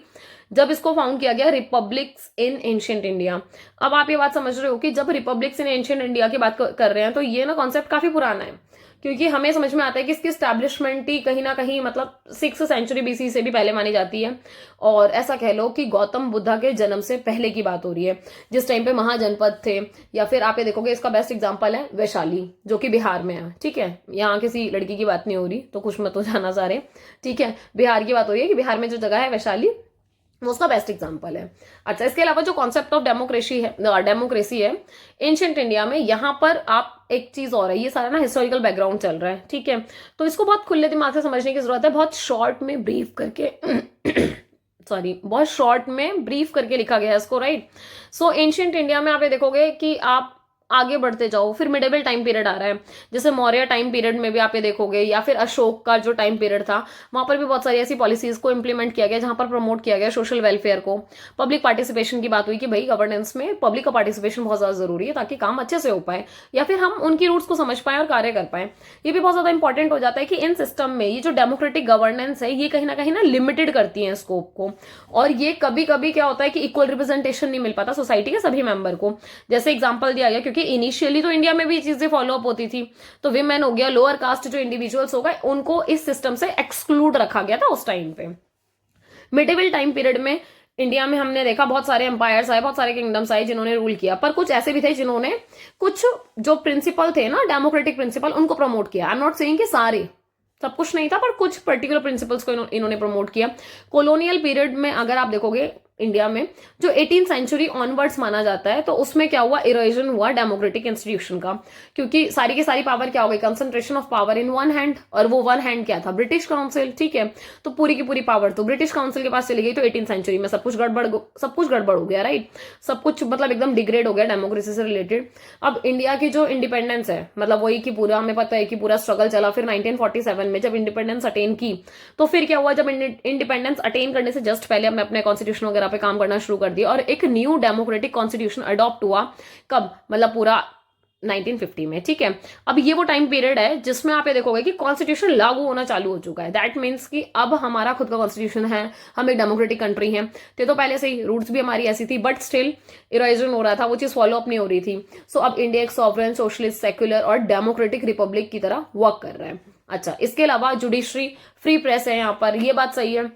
जब इसको फाउंड किया गया रिपब्लिक्स इन एंशिएंट इंडिया। अब आप ये बात समझ रहे हो कि जब रिपब्लिक्स इन एंशिएंट इंडिया की बात कर रहे हैं तो ये ना कॉन्सेप्ट काफी पुराना है, क्योंकि हमें समझ में आता है कि इसकी स्टैब्लिशमेंट ही कहीं ना कहीं मतलब 6th सेंचुरी BC से भी पहले मानी जाती है। और ऐसा कह लो कि गौतम बुद्धा के जन्म से पहले की बात हो रही है, जिस टाइम पे महाजनपद थे। या फिर आप ये देखोगे, इसका बेस्ट एग्जांपल है वैशाली, जो कि बिहार में है, ठीक है, यहाँ किसी लड़की की बात नहीं हो रही तो कुछ मत हो जाना सारे, ठीक है, बिहार की बात हो रही है कि बिहार में जो जगह है वैशाली, वो उसका बेस्ट एग्जांपल है। अच्छा, इसके अलावा जो कॉन्सेप्ट ऑफ डेमोक्रेसी है एंशिएंट इंडिया में, यहाँ पर आप एक चीज और है, ये सारा ना हिस्टोरिकल बैकग्राउंड चल रहा है, ठीक है, तो इसको बहुत खुले दिमाग से समझने की जरूरत है। बहुत शॉर्ट में ब्रीफ करके सॉरी, बहुत शॉर्ट में ब्रीफ करके लिखा गया है इसको, राइट। सो एंशिएंट इंडिया में आप ये देखोगे कि आप आगे बढ़ते जाओ, फिर मिडेवल टाइम पीरियड आ रहा है, जैसे मौर्य टाइम पीरियड में भी आप ये देखोगे, या फिर अशोक का जो टाइम पीरियड था, वहां पर भी बहुत सारी ऐसी पॉलिसीज को इंप्लीमेंट किया गया जहां पर प्रमोट किया गया सोशल वेलफेयर को। पब्लिक पार्टिसिपेशन की बात हुई कि भाई गवर्नेंस में पब्लिक का पार्टिसिपेशन बहुत ज्यादा जरूरी है ताकि काम अच्छे से हो पाए, या फिर हम उनकी रूट्स को समझ पाए और कार्य कर पाए। ये भी बहुत ज्यादा इंपॉर्टेंट हो जाता है कि इन सिस्टम में ये जो डेमोक्रेटिक गवर्नेंस है, ये कहीं ना लिमिटेड करती है स्कोप को, और ये कभी कभी क्या होता है कि इक्वल रिप्रेजेंटेशन नहीं मिल पाता सोसाइटी के सभी मेंबर को। जैसे एग्जाम्पल दिया गया, क्योंकि इनिशियली तो इंडिया में भी चीजें फॉलो अप होती थी, तो विमेन हो गया, लोअर कास्ट जो इंडिविजुअल्स हो गए, उनको इस सिस्टम से एक्सक्लूड रखा गया था उस टाइम पे। मिडिवल टाइम पीरियड में इंडिया में हमने देखा बहुत सारे एम्पायर्स आए, बहुत सारे किंगडम्स आए जिन्होंने रूल किया, पर कुछ ऐसे भी थे जिन्होंने कुछ जो प्रिंसिपल थे ना डेमोक्रेटिक प्रिंसिपल, उनको प्रमोट किया। आई एम नॉट सेइंग कि सारे, सब कुछ नहीं था, पर कुछ पर्टिकुलर प्रिंसिपल्स को इन्होंने प्रमोट किया। कॉलोनियल पीरियड में अगर आप देखोगे इंडिया में, जो 18th सेंचुरी ऑनवर्ड्स माना जाता है, तो उसमें क्या हुआ, इरोजन हुआ डेमोक्रेटिक इंस्टीट्यूशन का, क्योंकि सारी की सारी पावर क्या हो गई, concentration of power in one hand, और वो वन हैंड क्या था, ब्रिटिश काउंसिल, ठीक है, तो पूरी की पूरी पावर तो ब्रिटिश काउंसिल के पास चली गई। तो 18th सेंचुरी में सब कुछ गड़बड़ हो गया, राइट, सब कुछ मतलब एकदम डिग्रेड हो गया डेमोक्रेसी से रिलेटेड। अब इंडिया की जो इंडिपेंडेंस है, मतलब वही कि पूरा हमें पता है कि पूरा स्ट्रगल चला, फिर 1947 में जब इंडिपेंडेंस अटेन की, तो फिर क्या हुआ, जब इंडिपेंडेंस अटेन करने से जस्ट पहले हमने अपने कॉन्स्टिट्यूशन वगैरह पे काम करना शुरू कर दिया, और एक न्यू डेमोक्रेटिक कॉन्स्टिट्यूशन अडॉप्ट हुआ, कब, मतलब पूरा 1950 में, ठीक है। अब ये वो टाइम पीरियड है जिसमें आप ये देखोगे कि कॉन्स्टिट्यूशन लागू होना चालू हो चुका है। दैट मीन्स कि अब हमारा खुद का कॉन्स्टिट्यूशन है, हम एक डेमोक्रेटिक कंट्री हैं। तो पहले से ही रूट्स भी हमारी ऐसी थी, बट स्टिल इरोजन हो रहा था, वो चीज फॉलो अप नहीं हो रही थी। सो अब इंडिया एक सॉवरेन, सोशलिस्ट, सेक्युलर और डेमोक्रेटिक रिपब्लिक की तरह वर्क कर रहा है। अच्छा, इसके अलावा जुडिशरी, फ्री प्रेस है यहाँ पर, ये बात सही है।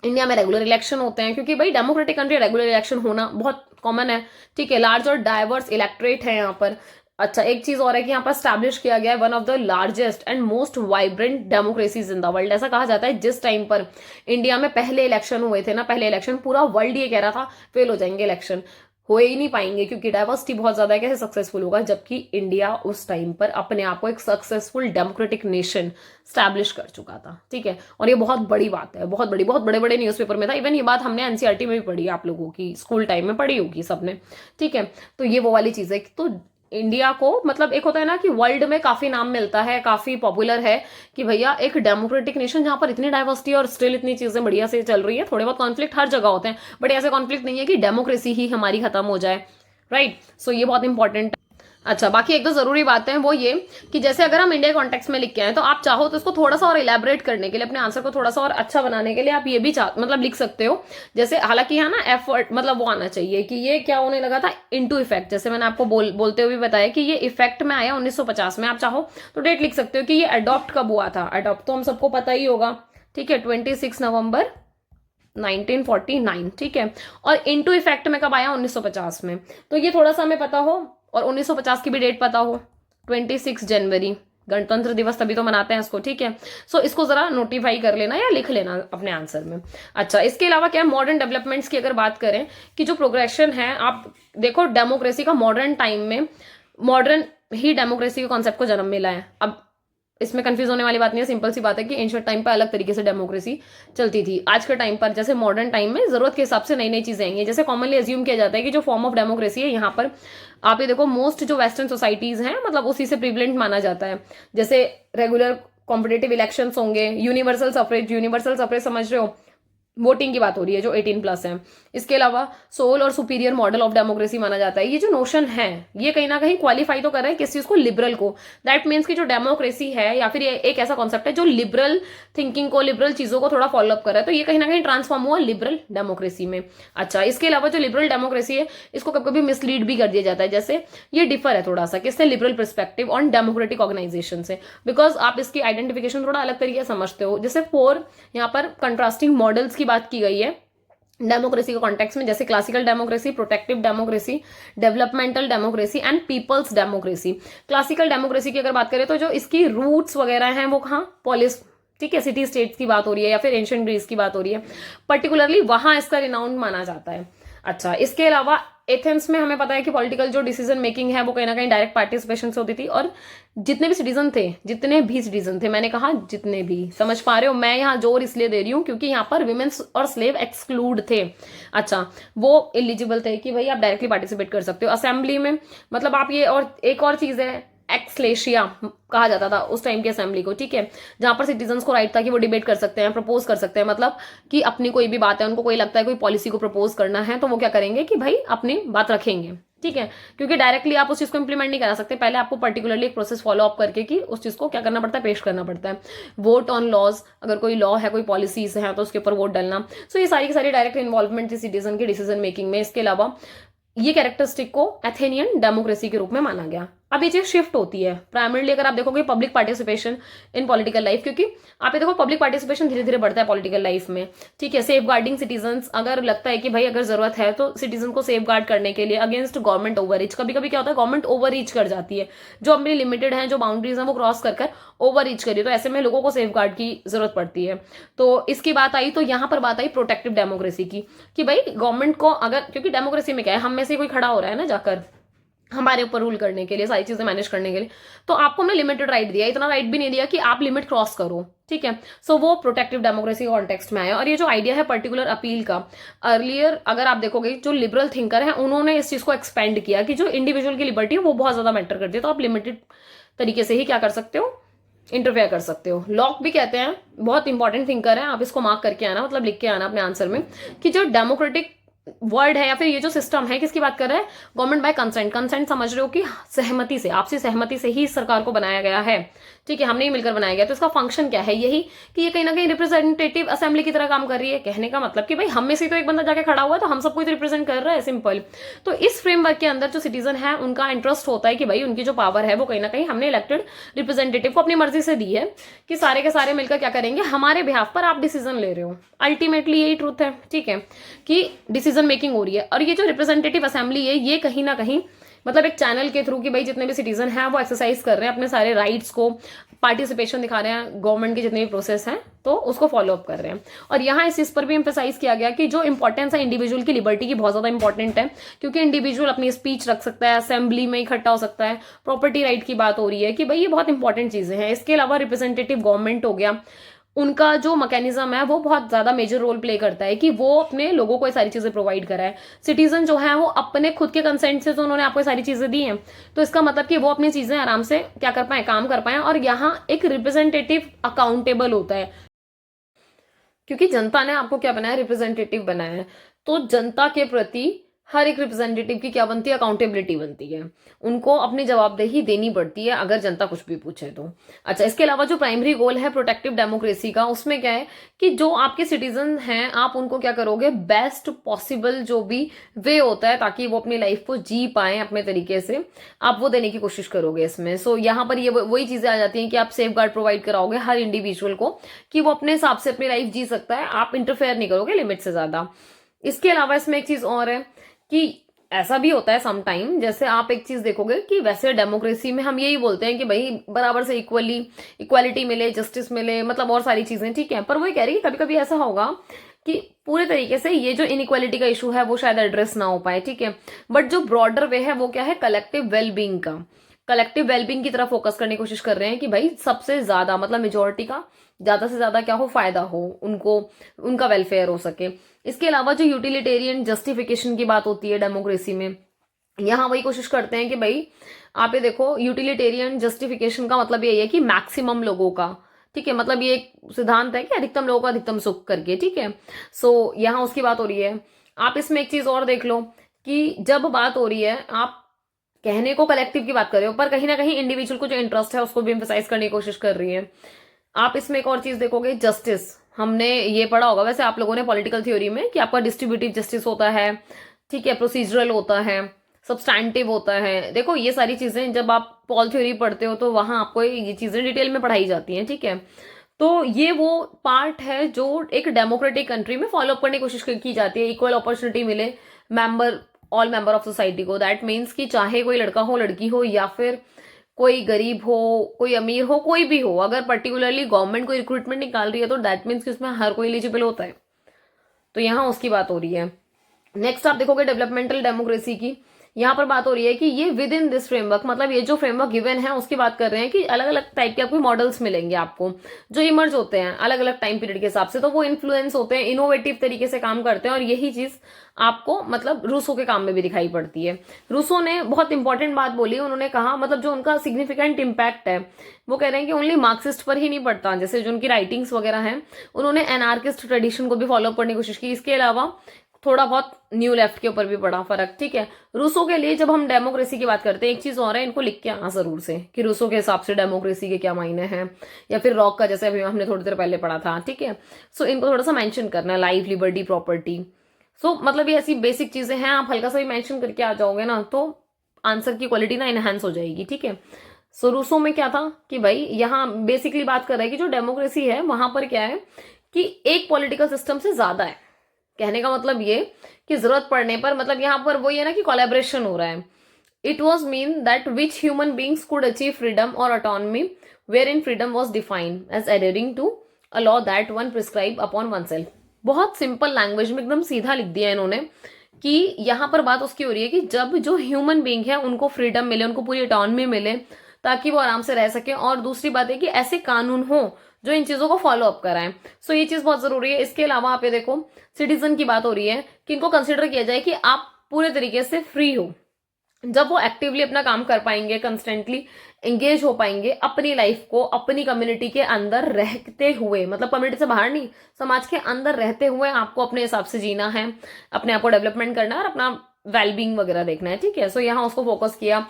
इंडिया में रेगुलर इलेक्शन होते हैं, क्योंकि भाई डेमोक्रेटिक कंट्री, रेगुलर इलेक्शन होना बहुत कॉमन है, ठीक है। लार्ज और डाइवर्स इलेक्ट्रेट है यहाँ पर। अच्छा, एक चीज और है कि यहाँ पर स्टैब्लिश किया गया है one of the largest and most vibrant democracies in the world. ऐसा कहा जाता है जिस टाइम पर इंडिया में पहले इलेक्शन हुए थे ना, पहले इलेक्शन, पूरा वर्ल्ड ये कह रहा था फेल हो जाएंगे इलेक्शन, हो ही नहीं पाएंगे क्योंकि डाइवर्सिटी बहुत ज्यादा है, कैसे सक्सेसफुल होगा, जबकि इंडिया उस टाइम पर अपने आप को एक सक्सेसफुल डेमोक्रेटिक नेशन स्टैब्लिश कर चुका था, ठीक है। और ये बहुत बड़ी बात है, बहुत बड़े बड़े न्यूज़पेपर में था। इवन ये बात हमने एनसीईआरटी में भी पढ़ी, आप लोगों की स्कूल टाइम में पढ़ी होगी सबने, ठीक है। तो ये वो वाली चीज है। तो इंडिया को मतलब एक होता है ना कि वर्ल्ड में काफी नाम मिलता है, काफी पॉपुलर है कि भैया एक डेमोक्रेटिक नेशन जहां पर इतनी डाइवर्सिटी और स्टिल इतनी चीजें बढ़िया से चल रही है। थोड़े बहुत कॉन्फ्लिक्ट हर जगह होते हैं, बट ऐसे कॉन्फ्लिक्ट नहीं है कि डेमोक्रेसी ही हमारी खत्म हो जाए, राइट। सो ये बहुत इंपॉर्टेंट। अच्छा, बाकी एक दो जरूरी बातें हैं, वो ये कि जैसे अगर हम इंडिया कॉन्टेक्स्ट में लिख के आए, तो आप चाहो तो इसको थोड़ा सा और इलेबरेट करने के लिए, अपने आंसर को थोड़ा सा और अच्छा बनाने के लिए आप ये भी मतलब लिख सकते हो। जैसे हालांकि यहाँ ना एफर्ट मतलब वो आना चाहिए कि ये क्या होने लगा था, इनटू इफेक्ट। जैसे मैंने आपको बोलते हुए बताया कि ये इफेक्ट में आया 1950 में। आप चाहो तो डेट लिख सकते हो कि ये अडॉप्ट कब हुआ था। अडॉप्ट तो हम सबको पता ही होगा, ठीक है, 26 नवंबर 1949, ठीक है। और इनटू इफेक्ट में कब आया, 1950 में। तो ये थोड़ा सा हमें पता हो, और 1950 की भी डेट पता हो, 26 जनवरी, गणतंत्र दिवस तभी तो मनाते हैं इसको, ठीक है। सो इसको जरा नोटिफाई कर लेना या लिख लेना अपने आंसर में। अच्छा, इसके अलावा क्या मॉडर्न डेवलपमेंट्स की अगर बात करें कि जो प्रोग्रेशन है, आप देखो डेमोक्रेसी का मॉडर्न टाइम में, मॉडर्न ही डेमोक्रेसी के कॉन्सेप्ट को जन्म मिला है। अब इसमें कंफ्यूज होने वाली बात नहीं है, सिंपल सी बात है कि एंशिएंट टाइम पर अलग तरीके से डेमोक्रेसी चलती थी। आज के टाइम पर जैसे मॉडर्न टाइम में जरूरत के हिसाब से नई नई चीजें आई हैं। जैसे कॉमनली अज्यूम किया जाता है कि जो फॉर्म ऑफ डेमोक्रेसी है यहाँ पर आप ये देखो, मोस्ट जो वेस्टर्न सोसाइटीज हैं मतलब उसी से प्रिवलेंट माना जाता है। जैसे रेगुलर कॉम्पिटेटिव इलेक्शंस होंगे, यूनिवर्सल सफरेज समझ रहे हो, वोटिंग की बात हो रही है जो 18+ है। इसके अलावा सोल और सुपीरियर मॉडल ऑफ डेमोक्रेसी माना जाता है। ये जो नोशन है ये कहीं ना कहीं क्वालिफाई तो कर रहा है किस चीज को, लिबरल को। दैट मीन्स कि जो डेमोक्रेसी है या फिर ये एक ऐसा कॉन्सेप्ट है जो लिबरल थिंकिंग को, लिबरल चीजों को थोड़ा फॉलो अप कर रहा है, तो ये कहीं ना कहीं ट्रांसफॉर्म हुआ लिबरल डेमोक्रेसी में। अच्छा, इसके अलावा जो लिबरल डेमोक्रेसी है इसको कभी कभी मिसलीड भी कर दिया जाता है। जैसे ये डिफर है थोड़ा सा किससे, liberal perspective on democratic organisation से, बिकॉज आप इसकी आइडेंटिफिकेशन थोड़ा अलग तरीके से समझते हो। जैसे 4 यहाँ पर कंट्रास्टिंग मॉडल्स की बात की गई है डेमोक्रेसी के कॉन्टेक्स्ट में, जैसे classical democracy, protective democracy, developmental democracy and people's democracy. Classical democracy की अगर बात करें तो जो इसकी रूट्स वगैरह हैं वो कहाँ, पॉलिस, ठीक है, सिटी स्टेट्स की बात हो रही है या फिर एंशिएंट ग्रीस की बात हो रही है, पर्टिकुलरली वहां इसका रिनाउंड माना जाता है। अच्छा, इसके अलावा एथेंस में हमें पता है कि पॉलिटिकल जो डिसीजन मेकिंग है वो कहीं ना कहीं डायरेक्ट पार्टिसिपेशन से होती थी, और जितने भी सिटीजन थे, मैंने कहा जितने भी, समझ पा रहे हो, मैं यहाँ जोर इसलिए दे रही हूँ क्योंकि यहाँ पर विमेन्स और स्लेव एक्सक्लूड थे। अच्छा, वो एलिजिबल थे कि भाई आप डायरेक्टली पार्टिसिपेट कर सकते हो असेंबली में। मतलब आप ये, और एक और चीज है, एक्सलेशिया कहा जाता था उस टाइम की असेंबली को, ठीक है, जहां पर सिटीजन्स को राइट था कि वो डिबेट कर सकते हैं, प्रपोज कर सकते हैं। मतलब कि अपनी कोई भी बात है, उनको कोई लगता है कोई पॉलिसी को प्रपोज करना है तो वो क्या करेंगे कि भाई अपनी बात रखेंगे, ठीक है, क्योंकि डायरेक्टली आप उस चीज को इंप्लीमेंट नहीं करा सकते, पहले आपको पर्टिकुलरली एक प्रोसेस फॉलो अप करके कि उस चीज को क्या करना पड़ता है, पेश करना पड़ता है। वोट ऑन लॉज, अगर कोई लॉ है, कोई पॉलिसीज है तो उसके ऊपर वोट डालना। सो ये सारी की सारी डायरेक्ट इन्वॉल्वमेंट थी सिटीजन की डिसीजन मेकिंग में। इसके अलावा ये कैरेक्टरिस्टिक को एथेनियन डेमोक्रेसी के रूप में माना गया। अब ये चीज शिफ्ट होती है प्राइमरली अगर आप देखोगे public participation in political life, क्योंकि आप ये देखो पब्लिक पार्टिसिपेशन धीरे धीरे बढ़ता है पॉलिटिकल लाइफ में, ठीक है। सेफ गार्डिंग सिटीजन्स, अगर लगता है कि भाई अगर जरूरत है तो सिटीजन को सेफ गार्ड करने के लिए अगेंस्ट गवर्नमेंट ओवररीच, कभी कभी क्या होता है गवर्नमेंट ओवररीच कर जाती है, जो अपनी लिमिटेड है, जो बाउंड्रीज है वो क्रॉस कर ओवररीच करिए, तो ऐसे में लोगों को सेफ गार्ड की जरूरत पड़ती है। तो इसकी बात आई, तो यहाँ पर बात आई प्रोटेक्टिव डेमोक्रेसी की, कि भाई गवर्नमेंट को अगर, क्योंकि डेमोक्रेसी में क्या है, हम में से कोई खड़ा हो रहा है ना जाकर हमारे ऊपर रूल करने के लिए, सारी चीजें मैनेज करने के लिए, तो आपको हमने लिमिटेड राइट दिया, इतना राइट भी नहीं दिया कि आप लिमिट क्रॉस करो, ठीक है। सो वो प्रोटेक्टिव डेमोक्रेसी कॉन्टेक्स्ट में आया। और ये जो आइडिया है पर्टिकुलर अपील का, अर्लियर अगर आप देखोगे जो लिबरल थिंकर है उन्होंने इस चीज को एक्सपेंड किया कि जो इंडिविजुअल की लिबर्टी है वो बहुत ज्यादा मैटर करती है, तो आप लिमिटेड तरीके से ही क्या कर सकते हो, इंटरफेयर कर सकते हो। लॉक भी कहते हैं, बहुत इंपॉर्टेंट थिंकर है, आप इसको मार्क करके आना, मतलब लिख के आना अपने आंसर में, कि जो डेमोक्रेटिक वर्ड है या फिर ये जो सिस्टम है किसकी बात कर रहा है, गवर्नमेंट बाय कंसेंट। कंसेंट समझ रहे हो कि सहमति से, आपसी सहमति से ही इस सरकार को बनाया गया है, ठीक है, हमने ही मिलकर बनाया गया। तो इसका फंक्शन क्या है, यही कि ये कहीं ना कहीं रिप्रेजेंटेटिव असेंबली की तरह काम कर रही है। कहने का मतलब कि भाई हम में से तो एक बंदा जाके खड़ा हुआ है तो हम सबको रिप्रेजेंट कर रहा है, सिंपल। तो इस फ्रेमवर्क के अंदर जो सिटीजन है उनका इंटरेस्ट होता है कि भाई उनकी जो पावर है वो कहीं ना कहीं हमने इलेक्टेड रिप्रेजेंटेटिव को अपनी मर्जी से दी है कि सारे के सारे मिलकर क्या करेंगे, हमारे बिहाफ पर आप डिसीजन ले रहे हो। अल्टीमेटली यही ट्रूथ है, ठीक है, कि डिसीजन मेकिंग हो रही है। और ये जो रिप्रेजेंटेटिव असेंबली है ये कहीं ना कहीं मतलब एक चैनल के थ्रू कि भाई जितने भी सिटीजन हैं वो एक्सरसाइज कर रहे हैं अपने सारे राइट्स को, पार्टिसिपेशन दिखा रहे हैं गवर्नमेंट के जितने भी प्रोसेस हैं तो उसको फॉलो अप कर रहे हैं। और यहाँ इस चीज पर भी एम्फेसाइज किया गया कि जो इंपॉर्टेंस है इंडिविजुअल की लिबर्टी की बहुत ज्यादा इंपॉर्टेंट है, क्योंकि इंडिविजुअल अपनी स्पीच रख सकता है, असेंबली में इकट्ठा हो सकता है, प्रॉपर्टी राइट की बात हो रही है कि भाई ये बहुत इंपॉर्टेंट चीजें हैं। इसके अलावा रिप्रेजेंटेटिव गवर्नमेंट हो गया, उनका जो मैकेनिज्म है वो बहुत ज्यादा मेजर रोल प्ले करता है कि वो अपने लोगों को ये सारी चीजें प्रोवाइड कराए। सिटीजन जो है वो अपने खुद के कंसेंट से तो उन्होंने आपको सारी चीजें दी हैं, तो इसका मतलब कि वो अपनी चीजें आराम से क्या कर पाए, काम कर पाए। और यहाँ एक रिप्रेजेंटेटिव अकाउंटेबल होता है, क्योंकि जनता ने आपको क्या बनाया, रिप्रेजेंटेटिव बनाया है, तो जनता के प्रति हर एक रिप्रेजेंटेटिव की क्या बनती है, अकाउंटेबिलिटी बनती है, उनको अपनी जवाबदेही देनी पड़ती है अगर जनता कुछ भी पूछे तो। अच्छा, इसके अलावा जो प्राइमरी गोल है प्रोटेक्टिव डेमोक्रेसी का, उसमें क्या है कि जो आपके सिटीजन हैं आप उनको क्या करोगे, बेस्ट पॉसिबल जो भी वे होता है ताकि वो अपनी लाइफ को जी पाए अपने तरीके से, आप वो देने की कोशिश करोगे इसमें। सो यहाँ पर ये वही चीजें आ जाती हैं कि आप सेफ गार्ड प्रोवाइड कराओगे हर इंडिविजुअल को कि वो अपने हिसाब से अपनी लाइफ जी सकता है, आप इंटरफेयर नहीं करोगे लिमिट से ज्यादा। इसके अलावा इसमें एक चीज और है कि ऐसा भी होता है समटाइम, जैसे आप एक चीज देखोगे कि वैसे डेमोक्रेसी में हम यही बोलते हैं कि भाई बराबर से इक्वालिटी मिले, जस्टिस मिले, मतलब और सारी चीजें, ठीक है, पर वो कह रही है कि कभी कभी ऐसा होगा कि पूरे तरीके से ये जो इनइक्वालिटी का इशू है वो शायद एड्रेस ना हो पाए, ठीक है, बट जो ब्रॉडर वे है वो क्या है, कलेक्टिव वेलबींग का, कलेक्टिव वेलबींग की तरफ फोकस करने की कोशिश कर रहे हैं कि भाई सबसे ज्यादा मतलब मेजोरिटी का ज्यादा से ज्यादा क्या हो, फायदा हो उनको, उनका वेलफेयर हो सके। इसके अलावा जो यूटिलिटेरियन जस्टिफिकेशन की बात होती है डेमोक्रेसी में, यहाँ वही कोशिश करते हैं कि भाई आप ये देखो, यूटिलिटेरियन जस्टिफिकेशन का मतलब यही है कि मैक्सिमम लोगों का, ठीक है, मतलब ये एक सिद्धांत है कि अधिकतम लोगों का अधिकतम सुख करके, ठीक है। सो यहाँ उसकी बात हो रही है। आप इसमें एक चीज और देख लो कि जब बात हो रही है, आप कहने को कलेक्टिव की बात कर रहे हो पर कहीं ना कहीं इंडिविजुअल को जो इंटरेस्ट है उसको भी एम्फेसाइज करने की कोशिश कर रही है। आप इसमें एक और चीज देखोगे, जस्टिस, हमने ये पढ़ा होगा वैसे आप लोगों ने पॉलिटिकल थ्योरी में कि आपका डिस्ट्रीब्यूटिव जस्टिस होता है, ठीक है, प्रोसीजरल होता है, सब्सटैंटिव होता है। देखो ये सारी चीजें जब आप पॉल थ्योरी पढ़ते हो तो वहां आपको ये चीजें डिटेल में पढ़ाई जाती हैं, ठीक है। तो ये वो पार्ट है जो एक डेमोक्रेटिक कंट्री में फॉलो अप करने की कोशिश की जाती है, इक्वल अपॉर्चुनिटी मिले member, all member of society को। दैट मीन्स कि चाहे कोई लड़का हो, लड़की हो, या फिर कोई गरीब हो, कोई अमीर हो, कोई भी हो, अगर पर्टिकुलरली गवर्नमेंट कोई रिक्रूटमेंट निकाल रही है तो दैट मीन्स कि उसमें हर कोई एलिजिबल होता है। तो यहाँ उसकी बात हो रही है। नेक्स्ट आप देखोगे डेवलपमेंटल डेमोक्रेसी की, यहाँ पर बात हो रही है कि ये विद इन दिस फ्रेमवर्क, मतलब ये जो फ्रेमवर्क गिवन है उसकी बात कर रहे हैं कि अलग अलग टाइप के आपको मॉडल्स मिलेंगे आपको जो इमर्ज होते हैं अलग अलग टाइम पीरियड के हिसाब से, तो वो इन्फ्लुएंस होते हैं, इनोवेटिव तरीके से काम करते हैं। और यही चीज आपको मतलब रूसो के काम में भी दिखाई पड़ती है। रूसो ने बहुत इंपॉर्टेंट बात बोली, उन्होंने कहा मतलब जो उनका सिग्निफिकेंट इम्पैक्ट है वो कह रहे हैं कि ओनली मार्क्सिस्ट पर ही नहीं पड़ता, जैसे जो उनकी राइटिंग्स वगैरह हैं उन्होंने एनार्किस्ट ट्रेडिशन को भी फॉलो करने की कोशिश की। इसके अलावा थोड़ा बहुत न्यू लेफ्ट के ऊपर भी पड़ा फर्क, ठीक है। रूसो के लिए जब हम डेमोक्रेसी की बात करते हैं, एक चीज और है, इनको लिख के आना जरूर से कि रूसो के हिसाब से डेमोक्रेसी के क्या मायने हैं, या फिर रॉक का जैसे अभी हमने थोड़ी देर पहले पढ़ा था, ठीक है। सो इनको थोड़ा सा मेंशन करना है, लाइफ, लिबर्टी, प्रॉपर्टी। सो मतलब ये ऐसी बेसिक चीजें हैं, आप हल्का सा भी मेंशन करके आ जाओगे ना तो आंसर की क्वालिटी ना इनहेंस हो जाएगी, ठीक है। सो रूसो में क्या था कि भाई यहाँ बेसिकली बात कर रहा है कि जो डेमोक्रेसी है वहां पर क्या है कि एक पॉलिटिकल सिस्टम से ज्यादा है। कहने का मतलब ये कि जरूरत पड़ने पर, मतलब यहाँ पर वही है ना कि कोलैबोरेशन हो रहा है। It was mean that which human beings could achieve freedom और autonomy where in freedom was defined as adhering to a law that one prescribe upon oneself. बहुत सिंपल लैंग्वेज में एकदम सीधा लिख दिया इन्होंने कि यहाँ पर बात उसकी हो रही है कि जब जो ह्यूमन बींग है उनको फ्रीडम मिले, उनको पूरी ऑटोनमी मिले ताकि वो आराम से रह सके, और दूसरी बात है कि ऐसे कानून हो जो इन चीजों को फॉलो अप कराएं। सो ये चीज बहुत जरूरी है। इसके अलावा आप ये देखो, सिटीजन की बात हो रही है कि इनको कंसिडर किया जाए कि आप पूरे तरीके से फ्री हो। जब वो एक्टिवली अपना काम कर पाएंगे, कंस्टेंटली एंगेज हो पाएंगे अपनी लाइफ को अपनी कम्युनिटी के अंदर रहते हुए, मतलब कम्युनिटी से बाहर नहीं, समाज के अंदर रहते हुए आपको अपने हिसाब से जीना है, अपने आप को डेवलपमेंट करना है और अपना वेलबींग वगैरह देखना है, ठीक है। सो यहाँ उसको फोकस किया।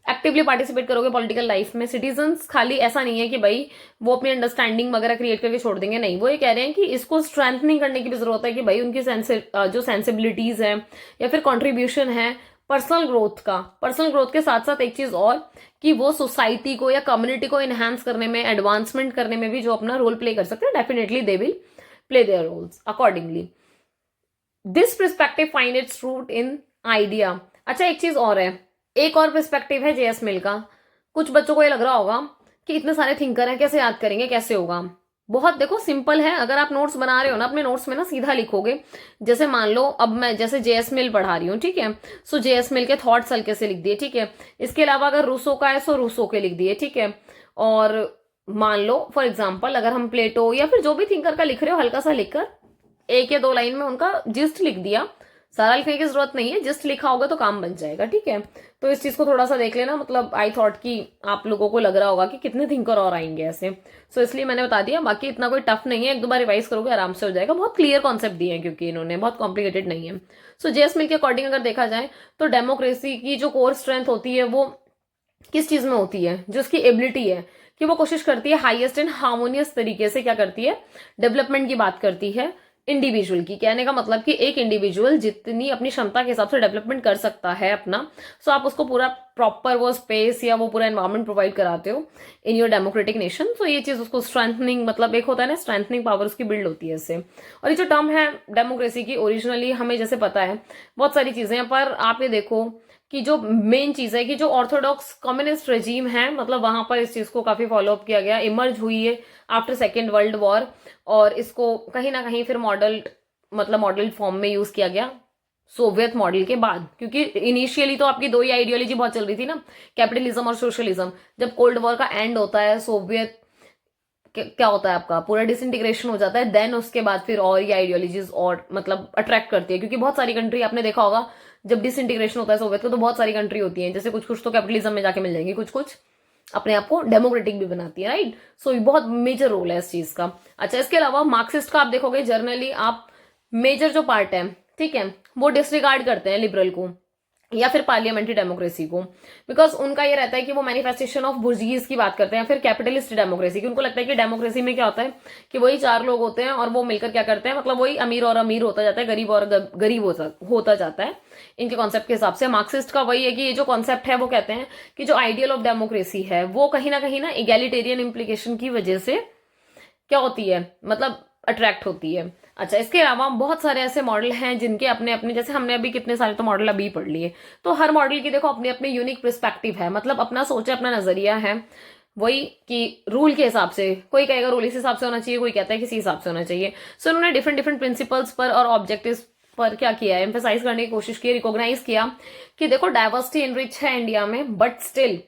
एक्टिवली पार्टिसिपेट करोगे पॉलिटिकल लाइफ में। सिटीजन्स खाली ऐसा नहीं है कि भाई वो अपनी अंडरस्टैंडिंग वगैरह क्रिएट करके छोड़ देंगे, नहीं, वो ये कह रहे हैं कि इसको स्ट्रेंथनिंग करने की भी जरूरत है कि भाई उनकी जो सेंसिबिलिटीज है या फिर कॉन्ट्रीब्यूशन है पर्सनल ग्रोथ के साथ साथ एक चीज और कि वो सोसाइटी को या कम्युनिटी को एनहांस करने में, एडवांसमेंट करने में भी जो अपना रोल प्ले कर सकते हैं, definitely they will play their roles accordingly. This perspective find its root in idea. अच्छा एक चीज और है, एक और पर्सपेक्टिव है जेएस मिल का। कुछ बच्चों को ये लग रहा होगा कि इतने सारे थिंकर हैं, कैसे याद करेंगे, कैसे होगा। बहुत देखो सिंपल है, अगर आप नोट्स बना रहे हो ना अपने नोट्स में ना सीधा लिखोगे। जैसे मान लो अब मैं जैसे जेएस मिल पढ़ा रही हूँ, ठीक है, सो जेएस मिल के थॉट्स हल्के से लिख दिए, ठीक है। इसके अलावा अगर रूसो का है सो रूसो के लिख दिए, ठीक है। और मान लो फॉर एग्जाम्पल अगर हम प्लेटो या फिर जो भी थिंकर का लिख रहे हो हल्का सा लिखकर एक या दो लाइन में उनका जिस्ट लिख दिया, सारा लिखने की जरूरत नहीं है, जस्ट लिखा होगा तो काम बन जाएगा, ठीक है। तो इस चीज को थोड़ा सा देख लेना, मतलब आई थॉट कि आप लोगों को लग रहा होगा कि कितने थिंकर और आएंगे ऐसे, सो इसलिए मैंने बता दिया। बाकी इतना कोई टफ नहीं है, एक दो बार रिवाइज करोगे आराम से हो जाएगा। बहुत क्लियर कॉन्सेप्ट दिए हैं क्योंकि इन्होंने, बहुत कॉम्प्लिकेटेड नहीं है। सो जेएस मिल के अकॉर्डिंग अगर देखा जाए तो डेमोक्रेसी की जो कोर स्ट्रेंथ होती है वो किस चीज में होती है, जो उसकी एबिलिटी है कि वो कोशिश करती है हाईएस्ट एंड हार्मोनियस तरीके से क्या करती है, डेवलपमेंट की बात करती है इंडिविजुअल की। कहने का मतलब कि एक इंडिविजुअल जितनी अपनी क्षमता के हिसाब से डेवलपमेंट कर सकता है अपना, सो आप उसको पूरा प्रॉपर वो स्पेस या वो पूरा एनवायरमेंट प्रोवाइड कराते हो इन योर डेमोक्रेटिक नेशन। सो ये चीज उसको स्ट्रेंथनिंग, मतलब एक होता है ना स्ट्रेंथनिंग पावर, उसकी बिल्ड होती है इससे। और ये जो टर्म है डेमोक्रेसी की, ओरिजिनली हमें जैसे पता है बहुत सारी चीजें हैं, पर आप ये देखो कि जो मेन चीज है कि जो ऑर्थोडॉक्स कम्युनिस्ट रेजीम है, मतलब वहां पर इस चीज को काफी फॉलो अप किया गया, इमर्ज हुई है आफ्टर सेकेंड वर्ल्ड वॉर, और इसको कहीं ना कहीं फिर मॉडल फॉर्म में यूज किया गया सोवियत मॉडल के बाद, क्योंकि इनिशियली तो आपकी दो ही आइडियोलॉजी बहुत चल रही थी ना, कैपिटलिज्म और सोशलिज्म। जब कोल्ड वॉर का एंड होता है, सोवियत क्या होता है आपका पूरा डिसइंटीग्रेशन हो जाता है, देन उसके बाद फिर और ये आइडियोलॉजीज और मतलब अट्रैक्ट करती है, क्योंकि बहुत सारी कंट्री आपने देखा होगा जब डिसइंटीग्रेशन होता है सोवियत को, तो बहुत सारी कंट्री होती है, जैसे कुछ कुछ तो कैपिटलिज्म में जाके मिल जाएंगी, कुछ कुछ अपने आप को डेमोक्रेटिक भी बनाती है, राइट। सो बहुत मेजर रोल है इस चीज का। अच्छा, इसके अलावा मार्क्सिस्ट का आप देखोगे जर्नली आप मेजर जो पार्ट है, ठीक है, वो डिसरिगार्ड करते हैं लिबरल को या फिर पार्लियामेंट्री डेमोक्रेसी को, बिकॉज उनका ये रहता है कि वो मैनिफेस्टेशन ऑफ बुर्जीज की बात करते हैं, फिर कैपिटलिस्ट डेमोक्रेसी की। उनको लगता है कि डेमोक्रेसी में क्या होता है कि वही चार लोग होते हैं और वो मिलकर क्या करते हैं, मतलब वही अमीर और अमीर होता जाता है, गरीब और गरीब होता जाता है। इनके कॉन्सेप्ट के हिसाब से मार्क्सिस्ट का वही है कि ये जो कॉन्सेप्ट है वो कहते हैं कि जो आइडियल ऑफ डेमोक्रेसी है वो कहीं ना इगैलिटेरियन इम्प्लीकेशन की वजह से क्या होती है, मतलब अट्रैक्ट होती है। अच्छा, इसके अलावा बहुत सारे ऐसे मॉडल हैं जिनके अपने अपने, जैसे हमने अभी कितने सारे तो मॉडल अभी पढ़ लिए, तो हर मॉडल की देखो अपने अपने यूनिक पर्सपेक्टिव है, मतलब अपना सोच है, अपना नजरिया है। वही कि रूल के हिसाब से कोई कहेगा रूल इस हिसाब से होना चाहिए, कोई कहता है किसी हिसाब से होना चाहिए। सो उन्होंने डिफरेंट डिफरेंट प्रिंसिपल्स पर और ऑब्जेक्टिव्स पर क्या किया है, एम्फेसाइज करने की कोशिश की, रिकॉग्नाइज किया कि देखो डाइवर्सिटी इनरिच है इंडिया में, बट स्टिल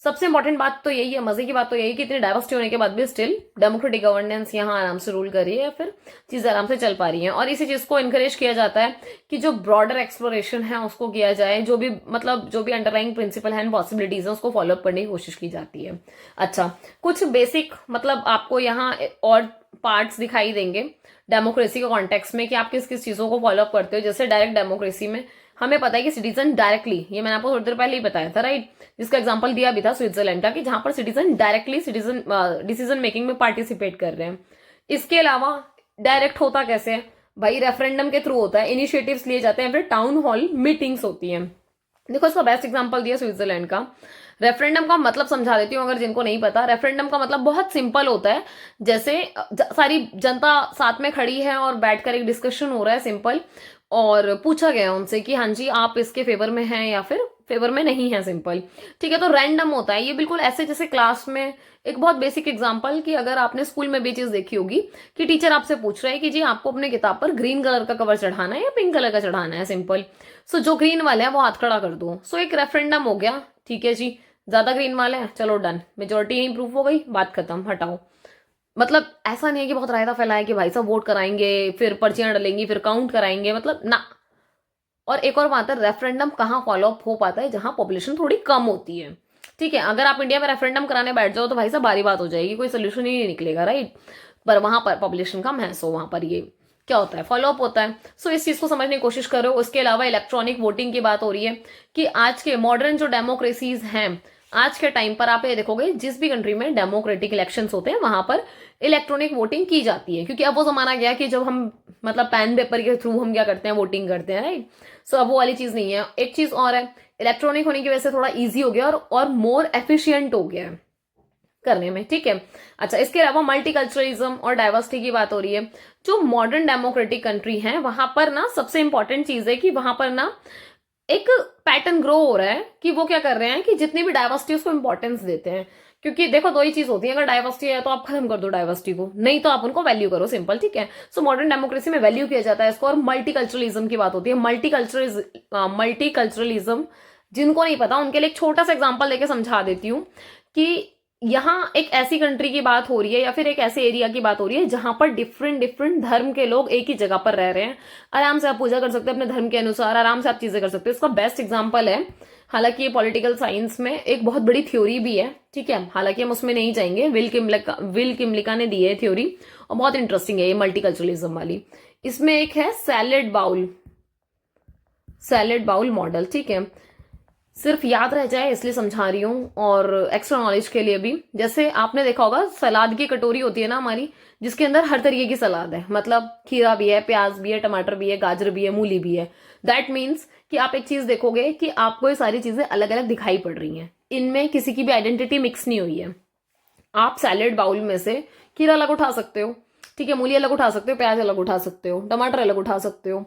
सबसे इंपॉर्टेंट बात तो यही है, मजे की बात तो यही कि इतनी डाइवर्सिटी होने के बाद भी स्टिल डेमोक्रेटिक गवर्नेंस यहाँ आराम से रूल कर रही है, या फिर चीजें आराम से चल पा रही हैं। और इसी चीज को इनकरेज किया जाता है कि जो ब्रॉडर एक्सप्लोरेशन है उसको किया जाए, जो भी मतलब जो भी अंडरलाइंग प्रिंसिपल है, पॉसिबिलिटीज है, उसको फॉलोअप करने की कोशिश की जाती है। अच्छा, कुछ बेसिक मतलब आपको यहाँ और पार्ट्स दिखाई देंगे डेमोक्रेसी के कॉन्टेक्स्ट में कि आप किस किस चीजों को फॉलोअप करते हो। जैसे डायरेक्ट डेमोक्रेसी में हमें पता है कि सिटीजन डायरेक्टली, ये मैंने आपको थोड़ी देर पहले ही बताया था, राइट, जिसका एग्जांपल दिया भी था स्विट्जरलैंड का, कि जहां पर citizen directly citizen decision making में पार्टिसिपेट कर रहे हैं। इसके अलावा डायरेक्ट होता कैसे है भाई, रेफरेंडम के थ्रू होता है, इनिशिएटिव्स लिए जाते हैं, फिर टाउन हॉल मीटिंग्स होती हैं। देखो इसका बेस्ट एग्जांपल दिया स्विट्जरलैंड का। रेफरेंडम का मतलब समझा देती हूँ अगर जिनको नहीं पता। रेफरेंडम का मतलब बहुत सिंपल होता है, जैसे सारी जनता साथ में खड़ी है और बैठकर एक डिस्कशन हो रहा है सिंपल, और पूछा गया उनसे कि हाँ जी आप इसके फेवर में हैं या फिर फेवर में नहीं है, सिंपल, ठीक है। तो रैंडम होता है ये, बिल्कुल ऐसे जैसे क्लास में एक बहुत बेसिक एग्जांपल कि अगर आपने स्कूल में भी चीज देखी होगी कि टीचर आपसे पूछ रहा है कि जी आपको अपने किताब पर ग्रीन कलर का कवर चढ़ाना है या पिंक कलर का चढ़ाना है, सिंपल। सो जो ग्रीन वाले हैं वो हाथ खड़ा कर दो। सो एक रेफरेंडम हो गया, ठीक है जी, ज्यादा ग्रीन वाले हैं, चलो डन, मेजोरिटी यही प्रूफ हो गई, बात खत्म, हटाओ। मतलब ऐसा नहीं है कि बहुत रायता फैलाया कि भाई साहब वोट कराएंगे फिर पर्चियां डलेंगी फिर काउंट कराएंगे, मतलब ना। और एक और बात है, रेफरेंडम कहाँ फॉलो अप हो पाता है, जहां पॉपुलेशन थोड़ी कम होती है, ठीक है। अगर आप इंडिया में रेफरेंडम कराने बैठ जाओ तो भाई साहब भारी बात हो जाएगी, कोई सोल्यूशन ही नहीं निकलेगा, राइट। पर वहां पर पॉपुलेशन कम है, सो वहां पर ये क्या होता है, फॉलोअप होता है। सो इस चीज को समझने की कोशिश करो। उसके अलावा इलेक्ट्रॉनिक वोटिंग की बात हो रही है कि आज के मॉडर्न जो डेमोक्रेसीज हैं आज के टाइम पर आप ये देखोगे जिस भी कंट्री में डेमोक्रेटिक इलेक्शंस होते हैं वहां पर इलेक्ट्रॉनिक वोटिंग की जाती है, क्योंकि अब वो जमाना गया कि जब हम मतलब पेन पेपर के थ्रू हम क्या करते हैं, वोटिंग करते हैं, राइट। सो अब वो वाली चीज नहीं है। एक चीज और है, इलेक्ट्रॉनिक होने की वजह से थोड़ा ईजी हो गया और मोर एफिशिएंट हो गया है करने में, ठीक है। अच्छा, इसके अलावा मल्टीकल्चरलिज्म और डाइवर्सिटी की बात हो रही है। जो मॉडर्न डेमोक्रेटिक कंट्री है वहां पर ना सबसे इंपॉर्टेंट चीज है कि वहां पर ना एक पैटर्न ग्रो हो रहा है कि वो क्या कर रहे हैं कि जितनी भी डाइवर्सिटी उसको इंपॉर्टेंस देते हैं। क्योंकि देखो दो ही चीज होती है, अगर डाइवर्सिटी है तो आप खत्म कर दो डाइवर्सिटी को, नहीं तो आप उनको वैल्यू करो, सिंपल, ठीक है। सो मॉडर्न डेमोक्रेसी में वैल्यू किया जाता है इसको। और मल्टीकल्चरलिज्म की बात होती है। मल्टीकल्चरलिज्म जिनको नहीं पता उनके लिए एक छोटा सा एग्जाम्पल देके समझा देती हूँ कि यहाँ एक ऐसी कंट्री की बात हो रही है या फिर एक ऐसे एरिया की बात हो रही है जहां पर डिफरेंट डिफरेंट धर्म के लोग एक ही जगह पर रह रहे हैं। आराम से आप पूजा कर सकते हैं अपने धर्म के अनुसार, आराम से आप चीजें कर सकते हैं। इसका बेस्ट एग्जांपल है, हालांकि ये पॉलिटिकल साइंस में एक बहुत बड़ी थ्योरी भी है, ठीक है, हालांकि हम उसमें नहीं जाएंगे। विल किमलिका ने दी है थ्योरी और बहुत इंटरेस्टिंग है ये मल्टीकल्चरलिज्म वाली। इसमें एक है सैलेड बाउल मॉडल, ठीक है। सिर्फ याद रह जाए इसलिए समझा रही हूँ और एक्स्ट्रा नॉलेज के लिए भी। जैसे आपने देखा होगा सलाद की कटोरी होती है ना हमारी, जिसके अंदर हर तरीके की सलाद है, मतलब खीरा भी है, प्याज भी है, टमाटर भी है, गाजर भी है, मूली भी है। दैट मीन्स कि आप एक चीज देखोगे कि आपको ये सारी चीजें अलग अलग दिखाई पड़ रही हैं, इनमें किसी की भी आइडेंटिटी मिक्स नहीं हुई है। आप सैलेड बाउल में से खीरा अलग उठा सकते हो, ठीक है, मूली अलग उठा सकते हो, प्याज अलग उठा सकते हो, टमाटर अलग उठा सकते हो,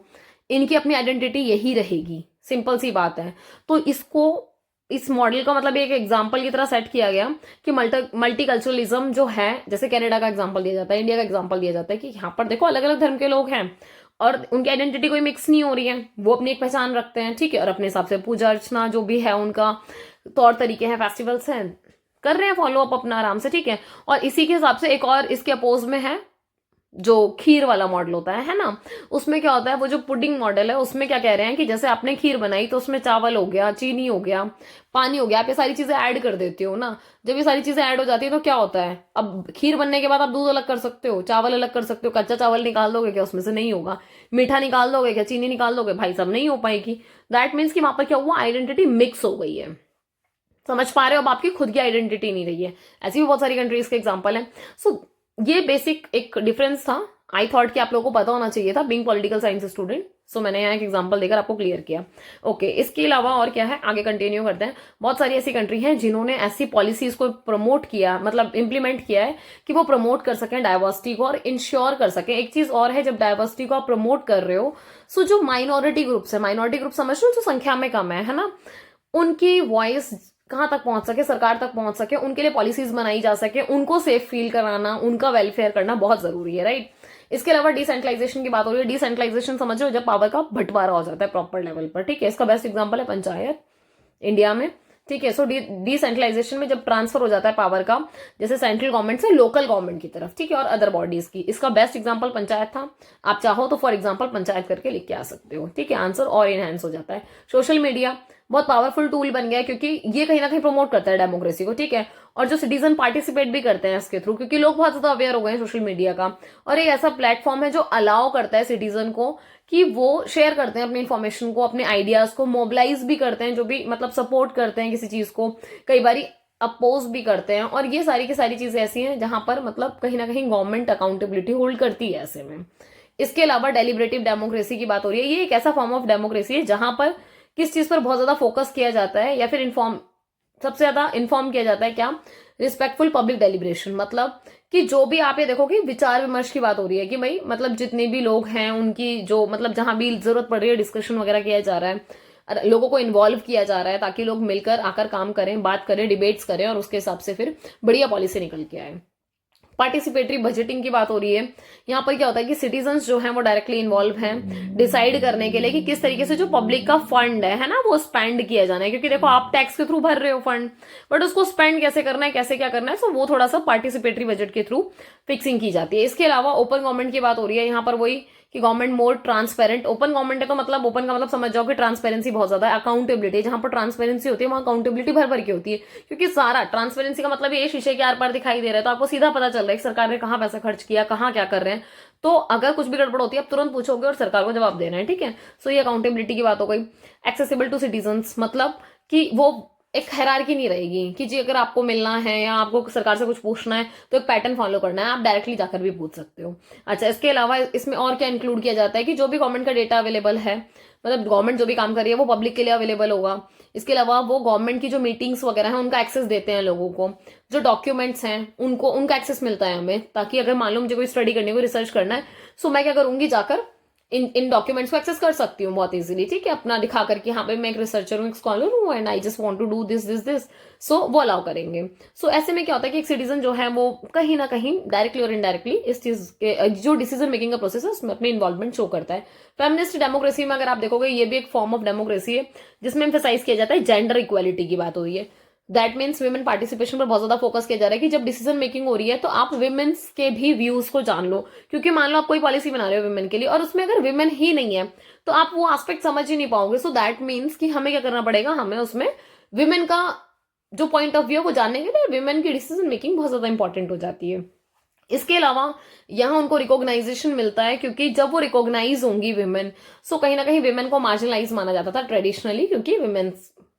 इनकी अपनी आइडेंटिटी यही रहेगी, सिंपल सी बात है। तो इसको इस मॉडल का मतलब एक एग्जाम्पल की तरह सेट किया गया कि मल्टीकल्चरलिज्म जो है, जैसे कनाडा का एग्जाम्पल दिया जाता है, इंडिया का एग्जाम्पल दिया जाता है कि यहाँ पर देखो अलग अलग धर्म के लोग हैं और उनकी आइडेंटिटी कोई मिक्स नहीं हो रही है, वो अपनी एक पहचान रखते हैं, ठीक है, और अपने हिसाब से पूजा अर्चना जो भी है उनका तौर तरीके हैं, फेस्टिवल्स हैं, कर रहे हैं फॉलो अप अपना आराम से, ठीक है। और इसी के हिसाब से एक और इसके अपोज में है जो खीर वाला मॉडल होता है ना, उसमें क्या होता है, वो जो पुडिंग मॉडल है उसमें क्या कह रहे हैं कि जैसे आपने खीर बनाई तो उसमें चावल हो गया, चीनी हो गया, पानी हो गया, आप ये सारी चीजें ऐड कर देते हो ना। जब ये सारी चीजें ऐड हो जाती है तो क्या होता है, अब खीर बनने के बाद आप दूध अलग कर सकते हो, चावल अलग कर सकते हो, कच्चा चावल निकाल दोगे क्या, उसमें से नहीं होगा, मीठा निकाल दोगे क्या, चीनी निकाल दोगे, भाई सब नहीं हो पाएगी। दैट मीन्स कि वहां पर क्या हुआ, आइडेंटिटी मिक्स हो गई है। समझ पा रहे हो, अब आपकी खुद की आइडेंटिटी नहीं रही है। ऐसी भी बहुत सारी कंट्रीज के एग्जांपल हैं। सो ये बेसिक एक डिफरेंस था। आई थॉट कि आप लोगों को पता होना चाहिए था बीइंग पॉलिटिकल साइंस स्टूडेंट। सो मैंने यहाँ एक एग्जांपल देकर आपको क्लियर किया। ओके, इसके अलावा और क्या है, आगे कंटिन्यू करते हैं। बहुत सारी ऐसी कंट्री हैं जिन्होंने ऐसी पॉलिसीज को प्रमोट किया, मतलब इंप्लीमेंट किया है कि वो प्रमोट कर सकें डाइवर्सिटी को और इंश्योर कर सकें। एक चीज और है, जब डाइवर्सिटी को आप प्रमोट कर रहे हो, सो जो माइनॉरिटी ग्रुप्स है, माइनॉरिटी ग्रुप समझ लो जो संख्या में कम है ना, उनकी वॉइस कहाँ तक पहुंच सके, सरकार तक पहुंच सके, उनके लिए पॉलिसीज बनाई जा सके, उनको सेफ फील कराना, उनका वेलफेयर करना बहुत जरूरी है, राइट। इसके अलावा डिसेंट्रलाइजेशन की बात हो रही है। डिसेंट्रलाइजेशन समझ लो जब पावर का बंटवारा हो जाता है प्रॉपर लेवल पर, ठीक है। इसका बेस्ट एग्जांपल है पंचायत इंडिया में, ठीक है। सो डिसेंट्रलाइजेशन में जब ट्रांसफर हो जाता है पावर का, जैसे सेंट्रल गवर्नमेंट से लोकल गवर्नमेंट की तरफ, ठीक है, और अदर बॉडीज की, इसका बेस्ट एग्जांपल पंचायत था। आप चाहो तो फॉर एग्जांपल पंचायत करके लिख के आ सकते हो, ठीक है। आंसर और इनहेंस हो जाता है। सोशल मीडिया बहुत पावरफुल टूल बन गया है क्योंकि ये कहीं ना कहीं प्रमोट करता है डेमोक्रेसी को, ठीक है। और जो सिटीजन पार्टिसिपेट भी करते हैं इसके थ्रू, क्योंकि लोग बहुत ज्यादा अवेयर हो गए हैं सोशल मीडिया का, और एक ऐसा प्लेटफॉर्म है जो अलाउ करता है सिटीजन को कि वो शेयर करते हैं अपनी इन्फॉर्मेशन को, अपने आइडियाज को, मोबिलाइज भी करते हैं, जो भी मतलब सपोर्ट करते हैं किसी चीज को, कई बार अपोज भी करते हैं। और ये सारी की सारी चीजें ऐसी हैं जहां पर मतलब कहीं ना कहीं गवर्नमेंट अकाउंटेबिलिटी होल्ड करती है ऐसे में। इसके अलावा डेलिब्रेटिव डेमोक्रेसी की बात हो रही है। ये एक ऐसा फॉर्म ऑफ डेमोक्रेसी है जहां पर किस चीज पर बहुत ज्यादा फोकस किया जाता है, या फिर इन्फॉर्म सबसे ज्यादा इन्फॉर्म किया जाता है, क्या, रिस्पेक्टफुल पब्लिक डेलिब्रेशन। मतलब कि जो भी आप ये देखो कि विचार विमर्श की बात हो रही है कि भाई मतलब जितने भी लोग हैं उनकी जो मतलब जहां भी जरूरत पड़ रही है डिस्कशन वगैरह किया जा रहा है, लोगों को इन्वॉल्व किया जा रहा है ताकि लोग मिलकर आकर काम करें, बात करें, डिबेट्स करें और उसके हिसाब से फिर बढ़िया पॉलिसी निकल के आए। पार्टिसिपेटरी बजटिंग की बात हो रही है। यहाँ पर क्या होता है कि सिटीजन्स जो हैं वो डायरेक्टली इन्वॉल्व हैं डिसाइड करने के लिए कि किस तरीके से जो पब्लिक का फंड है ना, वो स्पेंड किया जाना है। क्योंकि देखो आप टैक्स के थ्रू भर रहे हो फंड, बट उसको स्पेंड कैसे करना है, कैसे क्या करना है, सो वो थोड़ा सा पार्टिसिपेटरी बजट के थ्रू फिक्सिंग की जाती है। इसके अलावा ओपन गवर्नमेंट की बात हो रही है। यहाँ पर वही कि government more transparent, open government है तो मतलब ओपन का मतलब समझ जाओ कि ट्रांसपेरेंसी बहुत ज्यादा है, अकाउंटेबिलिटी, जहां पर ट्रांसपेरेंसी होती है वहां अकाउंटेबिलिटी भर भर की होती है। क्योंकि सारा ट्रांसपेरेंसी का मतलब ये शीशे के आर पार दिखाई दे रहा है, तो आपको सीधा पता चल रहा है कि सरकार ने कहाँ पैसा खर्च किया, कहाँ क्या कर रहे हैं। तो अगर कुछ भी गड़बड़ होती है आप तुरंत पूछोगे और सरकार को जवाब देना है, ठीक है। सो ये अकाउंटेबिलिटी की बात हो गई। एक्सेसिबल टू सिटीजन्स, मतलब कि वो एक हायरार्की नहीं रहेगी कि जी अगर आपको मिलना है या आपको सरकार से कुछ पूछना है तो एक पैटर्न फॉलो करना है, आप डायरेक्टली जाकर भी पूछ सकते हो। अच्छा, इसके अलावा इसमें और क्या इंक्लूड किया जाता है कि जो भी गवर्नमेंट का डेटा अवेलेबल है, मतलब गवर्नमेंट जो भी काम कर रही है वो पब्लिक के लिए अवेलेबल होगा। इसके अलावा वो गवर्नमेंट की जो मीटिंग्स वगैरह है उनका एक्सेस देते हैं लोगों को, जो डॉक्यूमेंट्स हैं उनको उनका एक्सेस मिलता है हमें, ताकि अगर मान लो मुझे कोई स्टडी करनी है, कोई रिसर्च करना है, सो मैं क्या करूंगी, जाकर इन डॉक्यूमेंट्स को एक्सेस कर सकती हूँ बहुत इजीली, ठीक है, अपना दिखा करके हाँ भाई मैं एक रिसर्चर हूँ, एक स्कॉलर हूँ and I just want to do this this this, so वो अलाउ करेंगे। सो ऐसे में क्या होता है कि एक सिटीजन जो है वो कहीं ना कहीं डायरेक्टली और इनडायरेक्टली इस चीज के जो डिसीजन मेकिंग का प्रोसेस है उसमें अपनी इन्वॉल्वमेंट शो करता है। फेमिनिस्ट डेमोक्रेसी में अगर आप देखोगे ये भी एक फॉर्म ऑफ डेमोक्रेसी है जिसमें एम्फेसाइज किया जाता है जेंडर इक्वालिटी की बात हो रही है। दैट मीन्स वुमेन पार्टिसिपेशन पर बहुत ज्यादा फोकस किया जा रहा है कि जब डिसीजन मेकिंग हो रही है तो आप वुमेन्स के भी व्यूज को जान लो। क्योंकि मान लो आप कोई पॉलिसी बना रहे हो वुमेन के लिए और उसमें अगर वुमेन ही नहीं है तो आप वो एस्पेक्ट समझ ही नहीं पाओगे। सो दैट मीन्स कि हमें क्या करना पड़ेगा, हमें उसमें वुमेन का जो पॉइंट ऑफ व्यू को जानने के लिए वुमेन की डिसीजन मेकिंग बहुत ज्यादा इंपॉर्टेंट हो जाती है। इसके अलावा यहाँ उनको रिकॉग्नाइजेशन मिलता है क्योंकि जब वो रिकॉग्नाइज होंगी वुमेन, सो कहीं ना कहीं वुमेन को मार्जिनलाइज माना जाता था ट्रेडिशनली, क्योंकि वुमेन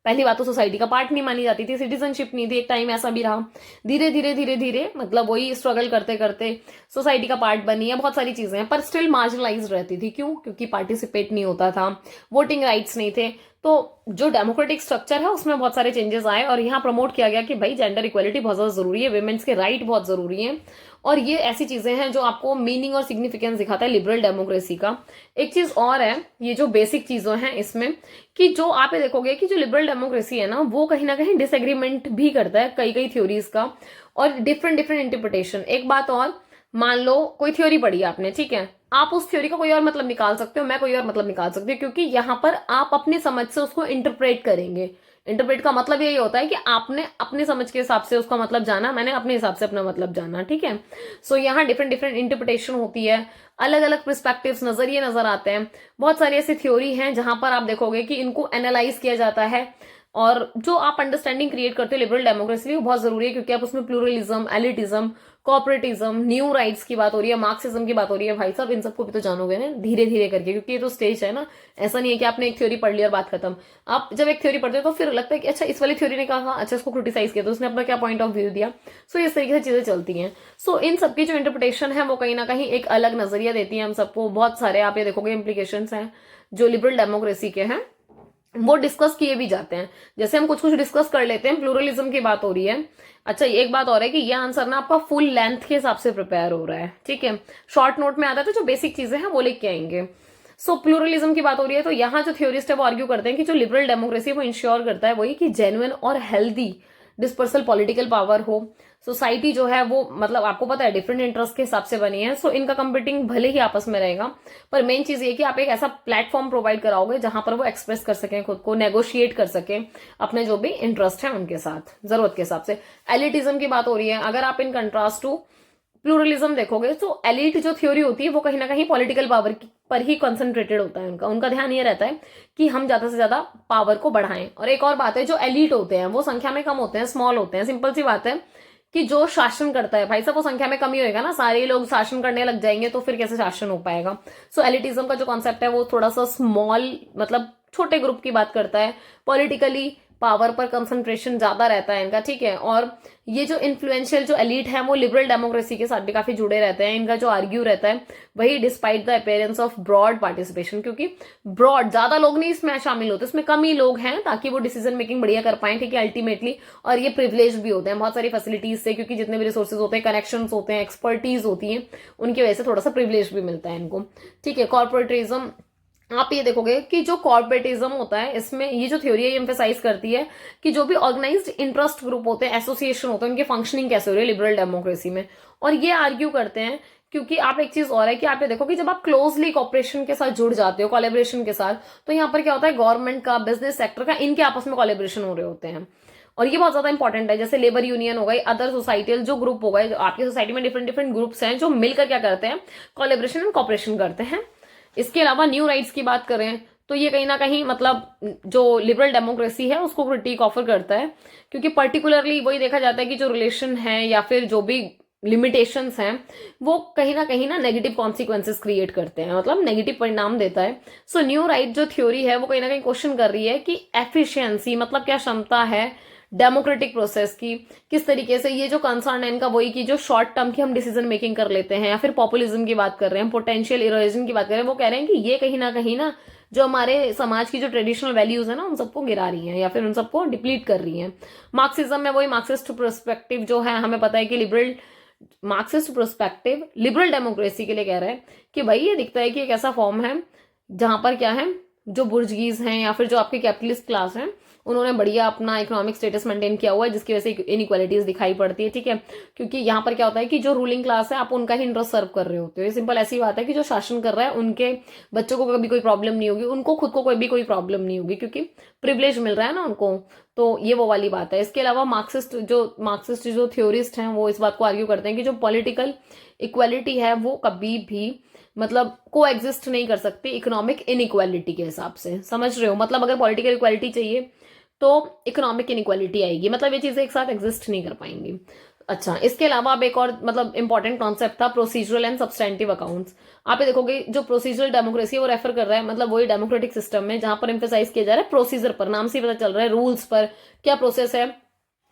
पहली बात तो सोसाइटी का पार्ट नहीं मानी जाती थी, सिटीजनशिप नहीं थी, एक टाइम ऐसा भी रहा। धीरे धीरे धीरे धीरे मतलब वही स्ट्रगल करते करते सोसाइटी का पार्ट बनी है, बहुत सारी चीजें हैं, पर स्टिल मार्जिनलाइज रहती थी। क्यों? क्योंकि पार्टिसिपेट नहीं होता था, वोटिंग राइट्स नहीं थे। तो जो डेमोक्रेटिक स्ट्रक्चर है उसमें बहुत सारे चेंजेस आए और यहाँ प्रमोट किया गया कि भाई जेंडर इक्वलिटी बहुत ज्यादा जरूरी है, वुमेन्स के राइट बहुत जरूरी है। और ये ऐसी चीजें हैं जो आपको मीनिंग और सिग्निफिकेंस दिखाता है लिबरल डेमोक्रेसी का। एक चीज और है, ये जो बेसिक चीजें हैं इसमें, कि जो आप ये देखोगे कि जो लिबरल डेमोक्रेसी है ना वो कहीं ना कहीं डिसएग्रीमेंट भी करता है कई कई थ्योरीज का और डिफरेंट डिफरेंट इंटरप्रिटेशन। एक बात और, मान लो कोई थ्योरी पढ़ी आपने, ठीक है, आप उस थ्योरी का कोई और मतलब निकाल सकते हो, मैं कोई और मतलब निकाल सकती हूँ, क्योंकि यहाँ पर आप अपनी समझ से उसको इंटरप्रेट करेंगे। इंटरप्रेट का मतलब यही होता है कि आपने अपनी समझ के हिसाब से उसका मतलब जाना, मैंने अपने हिसाब से अपना मतलब जाना, ठीक है। सो यहाँ डिफरेंट डिफरेंट इंटरप्रिटेशन होती है, अलग अलग पर्सपेक्टिव्स, नजरिए नजर आते हैं। बहुत सारी ऐसी थ्योरी हैं जहां पर आप देखोगे कि इनको एनालाइज किया जाता है, और जो आप अंडरस्टैंडिंग क्रिएट करते हो लिबरल डेमोक्रेसी, वो बहुत जरूरी है, क्योंकि आप उसमें प्लूरलिज्म, एलिटिज्म, कॉर्पोरेटिज्म, न्यू राइट्स की बात हो रही है, मार्क्सिज्म की बात हो रही है, भाई साहब इन सबको भी तो जानोगे ना धीरे धीरे करके, क्योंकि ये तो स्टेज है ना। ऐसा नहीं है कि आपने एक थ्योरी पढ़ ली और बात खत्म। आप जब एक थ्योरी पढ़ते हो तो फिर लगता है कि अच्छा इस वाली थ्योरी ने कहा, अच्छा इसको क्रिटिसाइज किया तो उसने अपना क्या पॉइंट ऑफ व्यू दिया। सो इस तरीके से चीजें चलती हैं। सो इन सबकी जो इंटरप्रिटेशन है वो कहीं ना कहीं एक अलग नजरिया देती है हम सबको। बहुत सारे आप ये देखोगे इंप्लीकेशन हैं जो लिबरल डेमोक्रेसी के हैं, वो डिस्कस किए भी जाते हैं। जैसे हम कुछ कुछ डिस्कस कर लेते हैं, प्लूरलिज्म की बात हो रही है। अच्छा एक बात और है कि ये आंसर ना आपका फुल लेंथ के हिसाब से प्रिपेयर हो रहा है, ठीक है। शॉर्ट नोट में आता है तो जो बेसिक चीजें हैं वो लेके आएंगे। सो प्लूरलिज्म की बात हो रही है, तो यहाँ जो थ्योरिस्ट है वो आर्ग्यू करते हैं कि जो लिबरल डेमोक्रेसी वो इंश्योर करता है वही कि जेन्युइन और हेल्दी डिस्पर्सल पॉलिटिकल पावर हो। सोसाइटी जो है वो मतलब आपको पता है डिफरेंट इंटरेस्ट के हिसाब से बनी है, सो इनका कंपीटिंग भले ही आपस में रहेगा, पर मेन चीज ये कि आप एक ऐसा प्लेटफॉर्म प्रोवाइड कराओगे जहां पर वो एक्सप्रेस कर सकें खुद को, नेगोशिएट कर सकें अपने जो भी इंटरेस्ट है उनके साथ जरूरत के हिसाब से। एलिटिज्म की बात हो रही है, अगर आप इन कंट्रास्ट टू प्लूरलिज्म देखोगे तो एलिट जो थ्योरी होती है वो कहीं ना कहीं पॉलिटिकल पावर पर ही कंसंट्रेटेड होता है। उनका उनका ध्यान ये रहता है कि हम ज्यादा से ज्यादा पावर को बढ़ाएं। और एक और बात है, जो एलिट होते हैं वो संख्या में कम होते हैं, स्मॉल होते हैं। सिंपल सी बात है कि जो शासन करता है भाई साहब वो संख्या में कम ही होएगा ना, सारे लोग शासन करने लग जाएंगे तो फिर कैसे शासन हो पाएगा। सो एलिटिज्म का जो कॉन्सेप्ट है वो थोड़ा सा स्मॉल मतलब छोटे ग्रुप की बात करता है, पॉलिटिकली पावर पर कंसंट्रेशन ज्यादा रहता है इनका, ठीक है। और ये जो इन्फ्लुएंशियल जो एलिट है वो लिबरल डेमोक्रेसी के साथ भी काफी जुड़े रहते हैं। इनका जो आर्ग्यू रहता है वही despite the appearance of broad participation, क्योंकि ब्रॉड ज्यादा लोग नहीं इसमें शामिल होते, इसमें कम ही लोग हैं ताकि वो डिसीजन मेकिंग बढ़िया कर पाए, ठीक है, अल्टीमेटली। और ये प्रिविलेज भी होते हैं बहुत सारी फैसिलिटीज से, क्योंकि जितने भी रिसोर्सेज होते हैं, कनेक्शन होते हैं, एक्सपर्टीज होती है, उनकी वजह से थोड़ा सा प्रिविलेज भी मिलता है इनको, ठीक है। कॉर्पोरेटिज्म, आप ये देखोगे कि जो कॉर्पोरेटिज्म होता है इसमें ये जो थ्योरी है ये एम्फेसाइज करती है कि जो भी ऑर्गेनाइज्ड इंटरेस्ट ग्रुप होते हैं, एसोसिएशन होते हैं, उनकी फंक्शनिंग कैसे हो रही है लिबरल डेमोक्रेसी में। और ये आर्ग्यू करते हैं क्योंकि आप एक चीज और है कि आप ये देखो कि जब आप क्लोजली कॉपरेशन के साथ जुड़ जाते हो, कोलैबोरेशन के साथ, तो यहाँ पर क्या होता है, गवर्नमेंट का, बिजनेस सेक्टर का, इनके आपस में कोलैबोरेशन हो रहे होते हैं। और ये बहुत ज्यादा इंपॉर्टेंट है। जैसे लेबर यूनियन हो गई, अदर सोसाइटल जो ग्रुप हो गए, आपकी सोसाइटी में डिफरेंट डिफरेंट ग्रुप्स हैं जो मिलकर क्या करते हैं, कोलैबोरेशन एंड कॉपरेशन करते हैं। इसके अलावा न्यू राइट्स की बात करें तो ये कहीं ना कहीं मतलब जो लिबरल डेमोक्रेसी है उसको क्रिटिक ऑफर करता है, क्योंकि पर्टिकुलरली वही देखा जाता है कि जो रिलेशन है या फिर जो भी लिमिटेशंस हैं वो कहीं ना नेगेटिव कॉन्सिक्वेंसेस क्रिएट करते हैं, मतलब नेगेटिव परिणाम देता है। सो न्यू राइट जो थ्योरी है वो कहीं ना कहीं क्वेश्चन कर रही है कि एफिशिएंसी मतलब क्या क्षमता है डेमोक्रेटिक प्रोसेस की, किस तरीके से ये जो कंसर्न है इनका वही कि जो शॉर्ट टर्म की हम डिसीजन मेकिंग कर लेते हैं, या फिर पॉपुलिज्म की बात कर रहे हैं, पोटेंशियल इरोजन की बात कर रहे हैं, वो कह रहे हैं कि ये कहीं ना जो हमारे समाज की जो ट्रेडिशनल वैल्यूज है ना उन सबको गिरा रही हैं या फिर उन सबको डिप्लीट कर रही हैं। मार्क्सिज्म में वही मार्क्सिस्ट पर्सपेक्टिव जो है, हमें पता है कि liberal Marxist perspective liberal democracy के लिए कह रहा है कि भाई ये दिखता है कि एक ऐसा फॉर्म है जहां पर क्या है, जो बुर्जगीज हैं या फिर जो आपके कैपिटलिस्ट क्लास हैं उन्होंने बढ़िया अपना इकोनॉमिक स्टेटस मेंटेन किया हुआ है, जिसकी वजह से इनइक्वालिटीज दिखाई पड़ती है, ठीक है। क्योंकि यहाँ पर क्या होता है कि जो रूलिंग क्लास है आप उनका ही इंटरेस्ट सर्व कर रहे होते हो। ये सिंपल ऐसी बात है कि जो शासन कर रहा है उनके बच्चों को कभी कोई प्रॉब्लम नहीं होगी, उनको खुद को कोई कोई प्रॉब्लम नहीं होगी, क्योंकि प्रिविलेज मिल रहा है ना उनको। तो ये वो वाली बात है। इसके अलावा मार्क्सिस्ट जो थ्योरिस्ट हैं वो इस बात को आर्ग्यू करते हैं कि जो पॉलिटिकल इक्वालिटी है वो कभी भी मतलब को एग्जिस्ट नहीं कर सकती इकोनॉमिक इनइक्वालिटी के हिसाब से, समझ रहे हो। मतलब अगर पॉलिटिकल इक्वालिटी चाहिए तो इकोनॉमिक इनइक्वालिटी आएगी, मतलब ये चीजें एक साथ एग्जिस्ट नहीं कर पाएंगी। अच्छा, इसके अलावा अब एक और मतलब इंपॉर्टेंट कॉन्सेप्ट था प्रोसीजरल एंड सब्सटेंटिव अकाउंट्स। आप ये देखोगे जो प्रोसीजरल डेमोक्रेसी है वो रेफर कर रहा है मतलब वही डेमोक्रेटिक सिस्टम में जहां पर एम्फेसाइज किया जा रहा है प्रोसीजर पर, नाम से पता चल रहा है, रूल्स पर, क्या प्रोसेस है,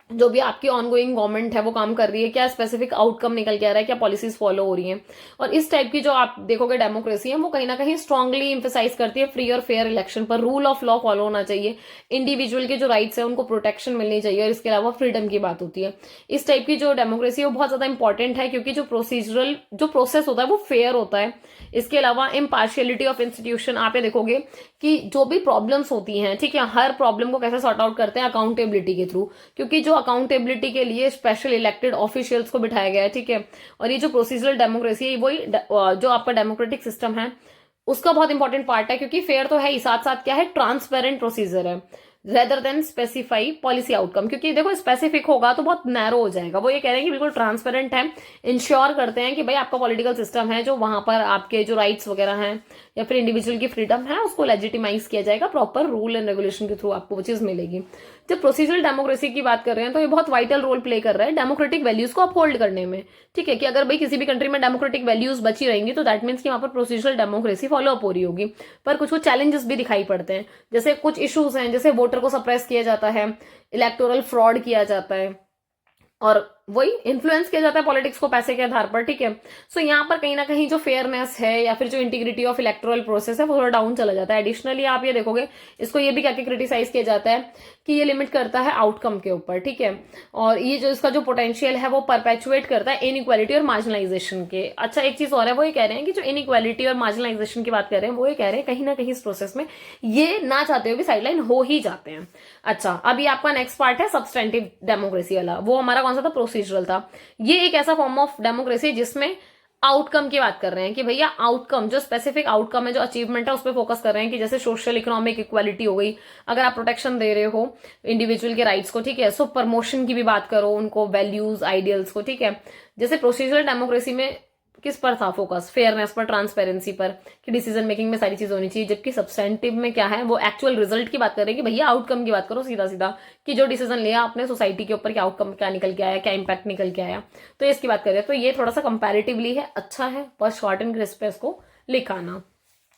जो भी आपकी ऑनगोइंग गवर्नमेंट है वो काम कर रही है, क्या स्पेसिफिक आउटकम निकल के आ रहा है, क्या पॉलिसीज फॉलो हो रही हैं। और इस टाइप की जो आप देखोगे डेमोक्रेसी है वो कहीं ना कहीं स्ट्रांगली इंफेसाइज करती है फ्री और फेयर इलेक्शन पर, रूल ऑफ लॉ फॉलो होना चाहिए, इंडिविजुअल के जो राइट्स है उनको प्रोटेक्शन मिलनी चाहिए, और इसके अलावा फ्रीडम की बात होती है। इस टाइप की जो डेमोक्रेसी है वो बहुत ज्यादा इंपॉर्टेंट है, क्योंकि जो प्रोसीजरल जो प्रोसेस होता है वो फेयर होता है। इसके अलावा इम्पार्शियलिटी ऑफ इंस्टीट्यूशन, आप ये देखोगे कि जो भी प्रॉब्लम्स होती हैं, ठीक है, हर प्रॉब्लम को कैसे सॉर्ट आउट करते हैं, अकाउंटेबिलिटी के थ्रू, क्योंकि जो अकाउंटेबिलिटी के लिए स्पेशल इलेक्टेड ऑफिशियल्स को बिठाया गया है, ठीक है। और ये जो प्रोसीजरल डेमोक्रेसी है वही जो आपका डेमोक्रेटिक सिस्टम है उसका बहुत इंपॉर्टेंट पार्ट है, क्योंकि फेयर तो है ही, साथ साथ क्या है, ट्रांसपेरेंट प्रोसीजर है rather than specify policy outcome. क्योंकि देखो स्पेसिफिक होगा तो बहुत नैरो हो जाएगा। वो ये कह रहे हैं कि बिल्कुल ट्रांसपेरेंट है, इंश्योर करते हैं कि भाई आपका पॉलिटिकल सिस्टम है जो वहां पर आपके जो राइट्स वगैरह हैं या फिर इंडिविजुअल की फ्रीडम है उसको लेजिटिमाइज किया जाएगा, प्रॉपर रूल एंड रेगुलेशन के थ्रू आपको वो चीज मिलेगी। जब प्रोसीजरल डेमोक्रेसी की बात कर रहे हैं तो ये बहुत वाइटल रोल प्ले कर रहा है डेमोक्रेटिक वैल्यूज को अपहोल्ड करने में, ठीक है। कि अगर भाई किसी भी कंट्री में डेमोक्रेटिक वैल्यूज बची रहेंगी तो दैट मीन्स कि वहां पर प्रोसीजरल डेमोक्रेसी फॉलो अप हो रही होगी। पर कुछ कुछ चैलेंजेस भी दिखाई पड़ते हैं, जैसे कुछ इश्यूज हैं, जैसे वोटर को सप्रेस किया जाता है, इलेक्टोरल फ्रॉड किया जाता है और वही इन्फ्लुएंस किया जाता है पॉलिटिक्स को पैसे के आधार पर, ठीक है। सो यहाँ पर कहीं ना कहीं जो फेयरनेस है या फिर जो इंटीग्रिटी ऑफ इलेक्टोरल प्रोसेस है वो थोड़ा डाउन चला जाता है। एडिशनली आप ये देखोगे इसको ये भी क्या क्रिटिसाइज किया जाता है कि ये लिमिट करता है आउटकम के ऊपर, ठीक है। और ये जो इसका जो पोटेंशियल है वो परपेचुएट करता है इनइक्वालिटी और मार्जिनलाइजेशन के। अच्छा एक चीज और है, वो ये कह रहे हैं कि जो इनइक्वालिटी और मार्जिनलाइजेशन की बात कर रहे हैं वो ये कह रहे हैं कहीं ना कहीं इस प्रोसेस में ये ना चाहते हुए भी साइडलाइन हो ही जाते हैं। अच्छा अब ये आपका नेक्स्ट पार्ट है सब्सटेंटिव डेमोक्रेसी वाला। वो हमारा कौन सा था, प्रोसीजरल था। ये एक ऐसा फॉर्म ऑफ डेमोक्रेसी जिसमें आउटकम की बात कर रहे हैं कि भैया आउटकम जो स्पेसिफिक आउटकम है, जो अचीवमेंट है उस पर फोकस कर रहे हैं कि जैसे सोशल इकोनॉमिक इक्वालिटी हो गई, अगर आप प्रोटेक्शन दे रहे हो इंडिविजुअल के राइट्स को, ठीक है। सो प्रमोशन की भी बात करो, उनको वैल्यूज आइडियल्स को, ठीक है। जैसे प्रोसीजरल डेमोक्रेसी में किस पर था फोकस, फेयरनेस पर, ट्रांसपेरेंसी पर, कि डिसीजन मेकिंग में सारी चीज होनी चाहिए। जबकि सब्सटेंटिव में क्या है, वो एक्चुअल रिजल्ट की बात कर रहे हैं कि भैया आउटकम की बात करो सीधा सीधा, कि जो डिसीजन लिया आपने सोसाइटी के ऊपर क्या आउटकम क्या निकल के आया, क्या इंपैक्ट निकल के आया, तो इसकी बात कर रहे हैं। तो ये थोड़ा सा कंपैरेटिवली है, अच्छा है, बस शॉर्ट एंड क्रिस्प है इसको लिखाना।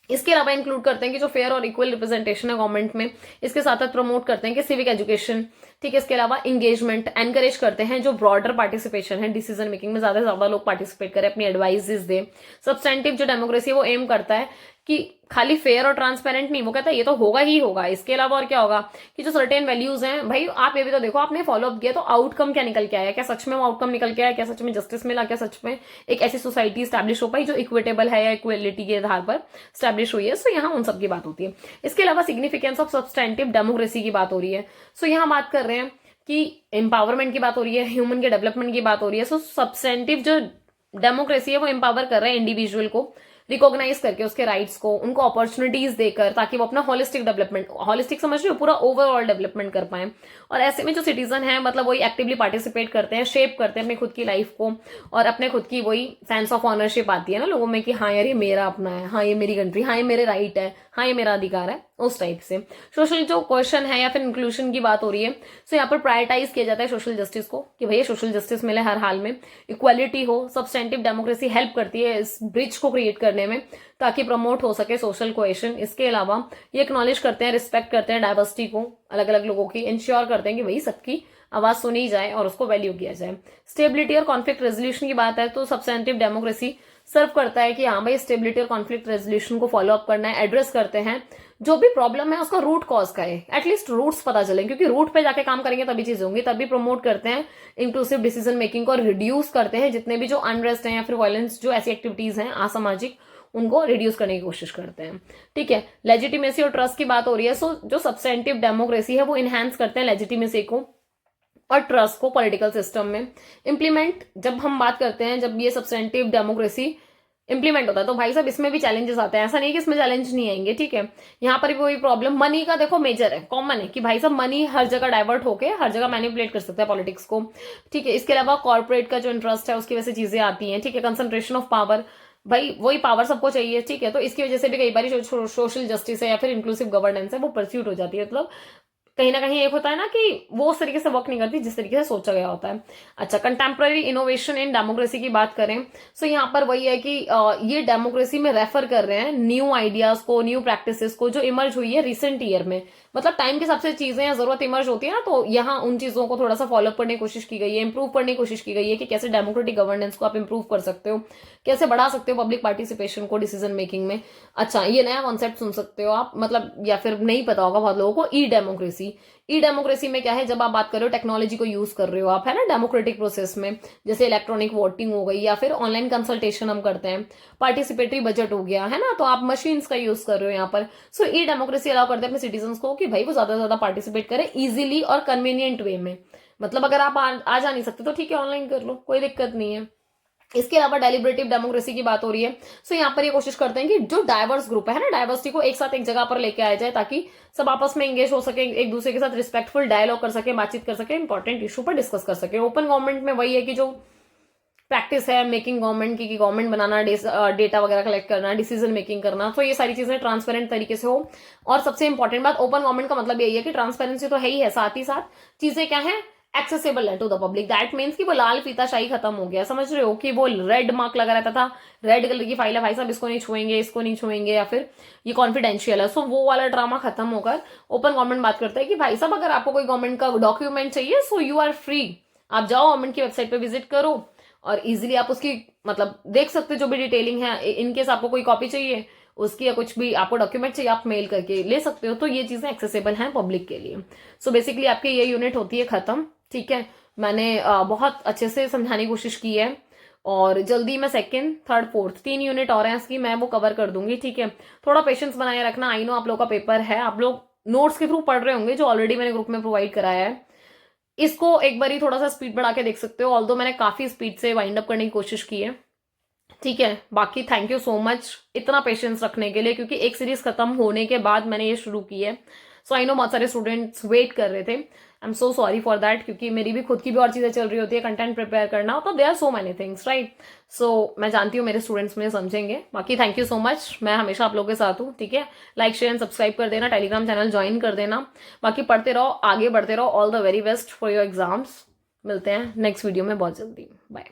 इसके अलावा इंक्लूड करते हैं कि जो फेयर और इक्वल रिप्रेजेंटेशन है गवर्नमेंट में, इसके साथ साथ प्रमोट करते हैं कि सिविक एजुकेशन, ठीक है। इसके अलावा इंगेजमेंट एनकरेज करते हैं, जो ब्रॉडर पार्टिसिपेशन है डिसीजन मेकिंग में, ज्यादा से ज्यादा लोग पार्टिसिपेट करें, अपनी एडवाइजेस दे। सब्सटेंटिव जो डेमोक्रेसी है वो एम करता है कि खाली फेयर और ट्रांसपेरेंट नहीं, वो कहता है ये तो होगा ही होगा। इसके अलावा और क्या होगा कि जो सर्टेन वैल्यूज हैं, भाई आप ये भी तो देखो, आपने फॉलो अप किया तो आउटकम क्या निकल के आया, क्या सच में वो आउटकम निकल के आया, क्या सच में जस्टिस मिला, क्या सच में एक ऐसी सोसाइटी स्टैब्लिश हो पाई जो इक्विटेबल है या इक्वेलिटी के आधार पर स्टैब्लिश हुई है। सो यहाँ उन सब की बात होती है। इसके अलावा सिग्निफिकेंस ऑफ सब्सटेंटिव डेमोक्रेसी की बात हो रही है। सो यहाँ बात कर रहे हैं कि एम्पावरमेंट की बात हो रही है, ह्यूमन के डेवलपमेंट की बात हो रही है। सो सब्सटेंटिव जो डेमोक्रेसी है वो एम्पावर कर रहा है इंडिविजुअल को, रिकॉग्नाइज करके उसके राइट्स को, उनको अपॉर्चुनिटीज देकर, ताकि वो अपना होलिस्टिक डेवलपमेंट, होलिस्टिक समझ रहे हो, पूरा ओवरऑल डेवलपमेंट कर पाए। और ऐसे में जो सिटीजन है मतलब वही एक्टिवली पार्टिसिपेट करते हैं, शेप करते हैं अपनी खुद की लाइफ को, और अपने खुद की वही सेंस ऑफ ऑनरशिप आती है ना लोगों में कि हाँ यार ये मेरा अपना है, हाँ ये मेरी कंट्री, हाँ ये मेरे राइट है, हाँ ये मेरा अधिकार है, उस टाइप से। सोशल जो क्वेश्चन है या फिर इंक्लूजन की बात हो रही है, सो यहाँ पर प्रायोरिटाइज किया जाता है सोशल जस्टिस को कि भैया सोशल जस्टिस मिले हर हाल में, इक्वालिटी हो। सब्सटेंटिव डेमोक्रेसी हेल्प करती है इस ब्रिज को क्रिएट करने में ताकि प्रमोट हो सके सोशल कोहेशन। इसके अलावा ये एक्नॉलेज करते हैं, रिस्पेक्ट करते हैं डाइवर्सिटी को, अलग अलग लोगों की, इंश्योर करते हैं कि भाई सबकी आवाज सुनी जाए और उसको वैल्यू किया जाए। स्टेबिलिटी और कॉन्फ्लिक्ट रेजोल्यूशन की बात है तो सब्सटेंटिव डेमोक्रेसी सर्व करता है कि हाँ भाई स्टेबिलिटी और कॉन्फ्लिक्ट रेजोल्यूशन को फॉलो अप करना है, एड्रेस करते हैं जो भी प्रॉब्लम है उसका रूट कॉज का है, एटलीस्ट रूट्स पता चले, क्योंकि रूट पे जाके काम करेंगे तभी चीजें होंगी। तभी प्रमोट करते हैं इंक्लूसिव डिसीजन मेकिंग को, और रिड्यूस करते हैं जितने भी जो अनरेस्ट है या फिर वायलेंस, जो ऐसी एक्टिविटीज हैं असामाजिक, उनको रिड्यूस करने की कोशिश करते हैं, ठीक है। लेजिटिमेसी और ट्रस्ट की बात हो रही है। सो जो सब्सटेंटिव डेमोक्रेसी है वो इनहेंस करते हैं लेजिटिमेसी को और ट्रस्ट को पॉलिटिकल सिस्टम में। इम्प्लीमेंट जब हम बात करते हैं, जब ये सब्सटेंटिव डेमोक्रेसी इंप्लीमेंट होता है तो भाई साहब इसमें भी चैलेंजेस आते हैं, ऐसा नहीं कि इसमें चैलेंज नहीं आएंगे, ठीक है। यहाँ पर भी वही प्रॉब्लम मनी का देखो मेजर है, कॉमन है कि भाई साहब मनी हर जगह डाइवर्ट होके हर जगह मैनिपुलेट कर सकता है पॉलिटिक्स को, ठीक है। इसके अलावा कॉर्पोरेट का जो इंटरेस्ट है उसकी वजह से चीजें आती हैं, ठीक है। कंसंट्रेशन ऑफ पावर, भाई वही पावर सबको चाहिए, ठीक है। तो इसकी वजह से भी कई बार जो सोशल जस्टिस है या फिर इंक्लूसिव गवर्नेंस है वो परस्यूट हो जाती है। मतलब कहीं ना कहीं एक होता है ना कि वो उस तरीके से वर्क नहीं करती जिस तरीके से सोचा गया होता है। अच्छा कंटेम्प्रेरी इनोवेशन इन डेमोक्रेसी की बात करें, सो यहाँ पर वही है कि ये डेमोक्रेसी में रेफर कर रहे हैं न्यू आइडियाज को, न्यू प्रैक्टिसेस को जो इमर्ज हुई है रिसेंट ईयर में। मतलब टाइम के हिसाब से चीजें या जरूरत इमर्ज होती है ना, तो यहाँ उन चीजों को थोड़ा सा फॉलोअप करने की कोशिश की गई है, इंप्रूव करने की कोशिश की गई है कि कैसे डेमोक्रेटिक गवर्नेंस को आप इंप्रूव कर सकते हो, कैसे बढ़ा सकते हो पब्लिक पार्टिसिपेशन को डिसीजन मेकिंग में। अच्छा ये नया कॉन्सेप्ट सुन सकते हो आप, मतलब या फिर नहीं पता होगा बहुत लोगों को, ई डेमोक्रेसी। ई डेमोक्रेसी में क्या है, जब आप बात कर रहे हो टेक्नोलॉजी को यूज कर रहे हो आप, है ना, डेमोक्रेटिक प्रोसेस में, जैसे इलेक्ट्रॉनिक वोटिंग हो गई या फिर ऑनलाइन कंसल्टेशन हम करते हैं, पार्टिसिपेटरी बजट हो गया, है ना, तो आप मशीन्स का यूज कर रहे हो यहाँ पर। सो ई डेमोक्रेसी अलाउ करते हैं अपने सिटीजन को कि भाई वो ज्यादा से ज्यादा पार्टिसिपेट करें इजीली और कन्वीनियंट वे में। मतलब अगर आप आ जा नहीं सकते तो ठीक है, ऑनलाइन कर लो, कोई दिक्कत नहीं है। इसके अलावा डेलिब्रेटिव डेमोक्रेसी की बात हो रही है, सो यहाँ पर ये कोशिश करते हैं कि जो डाइवर्स ग्रुप है ना, डाइवर्सिटी को एक साथ एक जगह पर लेके आया जाए, ताकि सब आपस में एंगेज हो सके, एक दूसरे के साथ रिस्पेक्टफुल डायलॉग कर सके, बातचीत कर सके, इंपॉर्टेंट इशू पर डिस्कस कर सके। ओपन गवर्नमेंट में वही है कि जो प्रैक्टिस है मेकिंग गवर्नमेंट की, गवर्नमेंट बनाना, डेटा वगैरह कलेक्ट करना, डिसीजन मेकिंग करना, तो ये सारी चीजें ट्रांसपेरेंट तरीके से हो। और सबसे इंपॉर्टेंट बात ओपन गवर्नमेंट का मतलब यही है कि ट्रांसपेरेंसी तो है ही है, साथ ही साथ चीजें क्या है, एक्सेसिबल है to the public. That means कि वो लाल फीताशाही खत्म हो गया, समझ रहे हो, कि वो रेड मार्क लगा रहता था, रेड कलर की फाइल है, भाई साहब इसको नहीं छुएंगे, इसको नहीं छुएंगे, या फिर ये कॉन्फिडेंशियल है, सो वो वाला ड्रामा खत्म होकर ओपन गवर्नमेंट बात करता है कि भाई साहब अगर आपको कोई गवर्नमेंट का डॉक्यूमेंट चाहिए, सो यू आर फ्री, आप जाओ गवर्नमेंट की वेबसाइट पे विजिट करो और इजीली आप उसकी मतलब देख सकते हो जो भी डिटेलिंग है। इनकेस आपको कोई कॉपी चाहिए उसकी या कुछ भी आपको डॉक्यूमेंट चाहिए, आप मेल करके ले सकते हो। तो ये चीजें एक्सेसिबल हैं पब्लिक के लिए। सो बेसिकली आपकी ये यूनिट होती है खत्म, ठीक है। मैंने बहुत अच्छे से समझाने की कोशिश की है और जल्दी मैं सेकंड, थर्ड, फोर्थ 3 यूनिट और हैं इसकी, मैं वो कवर कर दूंगी, ठीक है। थोड़ा पेशेंस बनाए रखना, आई नो आप लोग का पेपर है, आप लोग नोट्स के थ्रू पढ़ रहे होंगे जो ऑलरेडी मैंने ग्रुप में प्रोवाइड कराया है। इसको एक बार ही थोड़ा सा स्पीड बढ़ा के देख सकते हो, ऑल्दो मैंने काफी स्पीड से वाइंड अप करने की कोशिश की है, ठीक है। बाकी थैंक यू सो मच इतना पेशेंस रखने के लिए, क्योंकि एक सीरीज खत्म होने के बाद मैंने ये शुरू की है। सो आई नो बहुत सारे स्टूडेंट्स वेट कर रहे थे, I am so sorry for that, क्योंकि मेरी भी खुद की भी और चीजें चल रही होती है, कंटेंट प्रिपेयर करना, तो they are so many things, right. So मैं जानती हूँ मेरे स्टूडेंट्स मुझे समझेंगे। बाकी थैंक यू सो मच, मैं हमेशा आप लोगों के साथ हूँ, ठीक है। लाइक शेयर एंड सब्सक्राइब कर देना, टेलीग्राम चैनल ज्वाइन कर देना। बाकी पढ़ते रहो, आगे बढ़ते रहो, all the very best for your exams. मिलते हैं नेक्स्ट वीडियो में बहुत जल्दी, बाय।